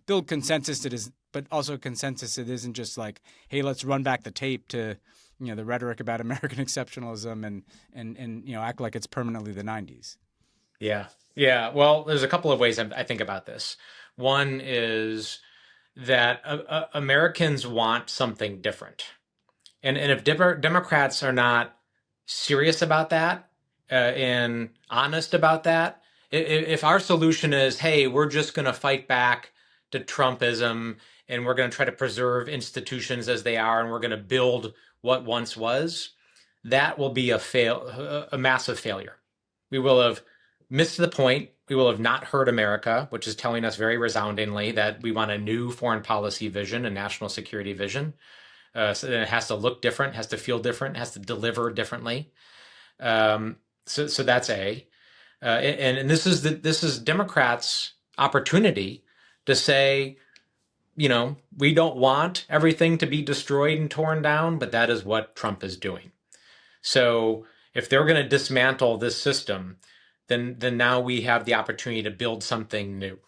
build consensus that is, but also consensus that isn't just like, hey, let's run back the tape to the rhetoric about American exceptionalism and act like it's permanently the 90s. Yeah. Well, there's a couple of ways I think about this. One is that Americans want something different, and if Democrats are not serious about that and honest about that, if our solution is, hey, we're just going to fight back to Trumpism and we're going to try to preserve institutions as they are and we're going to build what once was, that will be a massive failure. We will have missed the point. We will have not heard America, which is telling us very resoundingly that we want a new foreign policy vision, a national security vision. So it has to look different, has to feel different, has to deliver differently. So that's A. And this is Democrats' opportunity to say, we don't want everything to be destroyed and torn down, but that is what Trump is doing. So if they're going to dismantle this system, then now we have the opportunity to build something new,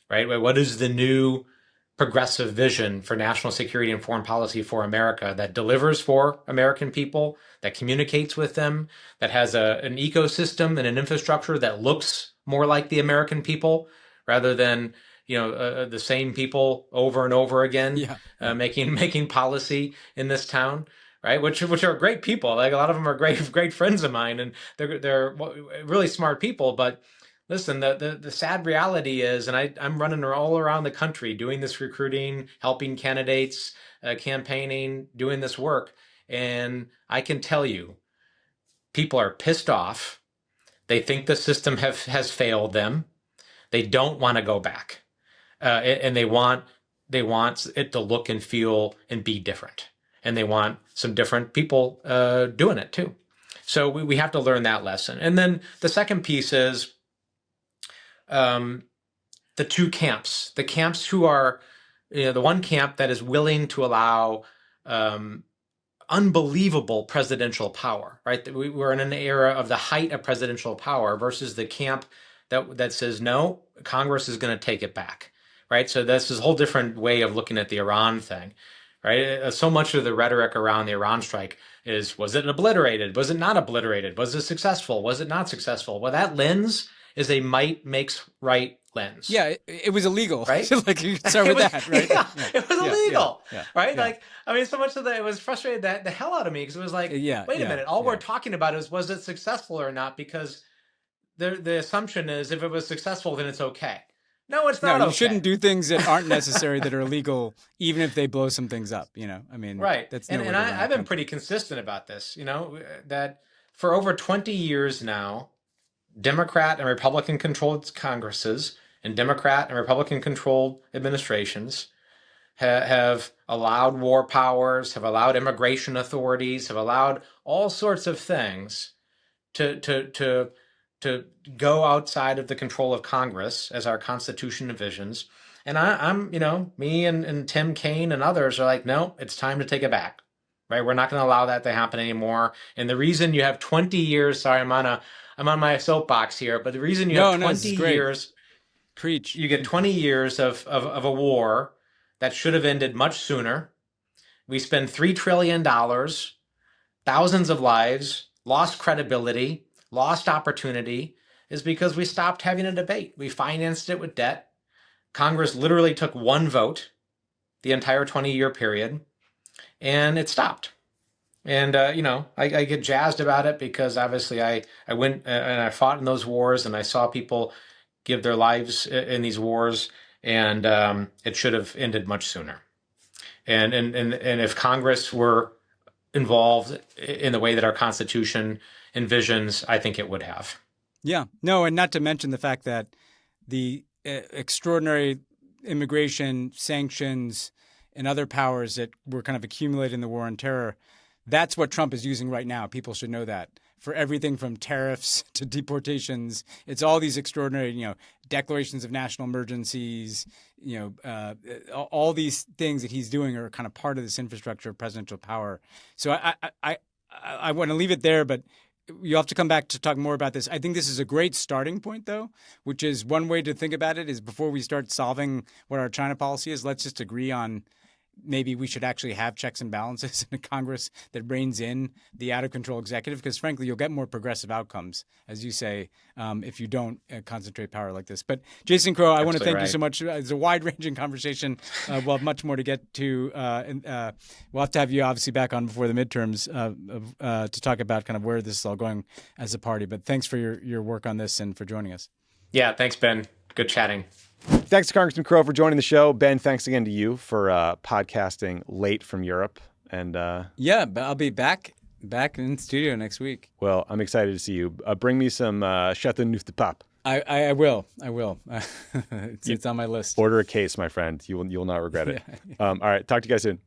right? What is the new progressive vision for national security and foreign policy for America that delivers for American people, that communicates with them, that has an ecosystem and an infrastructure that looks more like the American people rather than the same people over and over again, making policy in this town, right? Which are great people. Like a lot of them are great friends of mine, and they're really smart people. But listen, the sad reality is, and I'm running all around the country doing this recruiting, helping candidates, campaigning, doing this work, and I can tell you, people are pissed off. They think the system has failed them. They don't want to go back. And they want it to look and feel and be different. And they want some different people doing it too. So we have to learn that lesson. And then the second piece is the two camps. The camps who are, the one camp that is willing to allow unbelievable presidential power, right? We're in an era of the height of presidential power versus the camp that says, no, Congress is going to take it back. Right. So this is a whole different way of looking at the Iran thing. Right. So much of the rhetoric around the Iran strike was it obliterated? Was it not obliterated? Was it successful? Was it not successful? Well, that lens is a might makes right lens. Yeah. It was illegal. Right. Like you can start with that. Right. Yeah, it was illegal. Right. Yeah. Like, I mean, so much of that, it was frustrated the hell out of me because it was like, wait a minute. All we're talking about was it successful or not? Because the assumption is if it was successful, then it's okay. No, it's not. No, you shouldn't do things that aren't necessary that are illegal, even if they blow some things up. I mean, right. That's and I've been pretty consistent about this. That for over 20 years now, Democrat and Republican controlled Congresses and Democrat and Republican controlled administrations have allowed war powers, have allowed immigration authorities, have allowed all sorts of things to go outside of the control of Congress as our Constitution envisions. And I'm me and Tim Kaine and others are like, no, it's time to take it back, right? We're not going to allow that to happen anymore. And the reason you have 20 years, sorry, I'm on my soapbox here, but the reason you have 20 years, preach, you get 20 years of a war that should have ended much sooner. We spend $3 trillion, thousands of lives, lost credibility, lost opportunity, is because we stopped having a debate. We financed it with debt. Congress literally took one vote the entire 20-year period, and it stopped. And, I get jazzed about it because obviously I went and I fought in those wars and I saw people give their lives in these wars, and it should have ended much sooner. And if Congress were involved in the way that our Constitution envisions, I think it would have. Yeah. No, and not to mention the fact that the extraordinary immigration sanctions and other powers that were kind of accumulated in the war on terror, that's what Trump is using right now. People should know that. For everything from tariffs to deportations, it's all these extraordinary, declarations of national emergencies, all these things that he's doing are kind of part of this infrastructure of presidential power. So I want to leave it there, but you'll have to come back to talk more about this. I think this is a great starting point, though, which is one way to think about it is before we start solving what our China policy is, let's just agree on maybe we should actually have checks and balances in a Congress that reins in the out-of-control executive, because frankly, you'll get more progressive outcomes, as you say, if you don't concentrate power like this. But Jason Crow, I want to thank you so much. It's a wide-ranging conversation. We'll have much more to get to. We'll have to have you obviously back on before the midterms to talk about kind of where this is all going as a party. But thanks for your work on this and for joining us. Yeah, thanks, Ben. Good chatting. Thanks to Congressman Crow for joining the show. Ben, thanks again to you for podcasting late from Europe. And yeah, but I'll be back in studio next week. Well, I'm excited to see you. Bring me some Chateau Neuf de Pape. I will. It's on my list. Order a case, my friend. You'll not regret it. All right. Talk to you guys soon.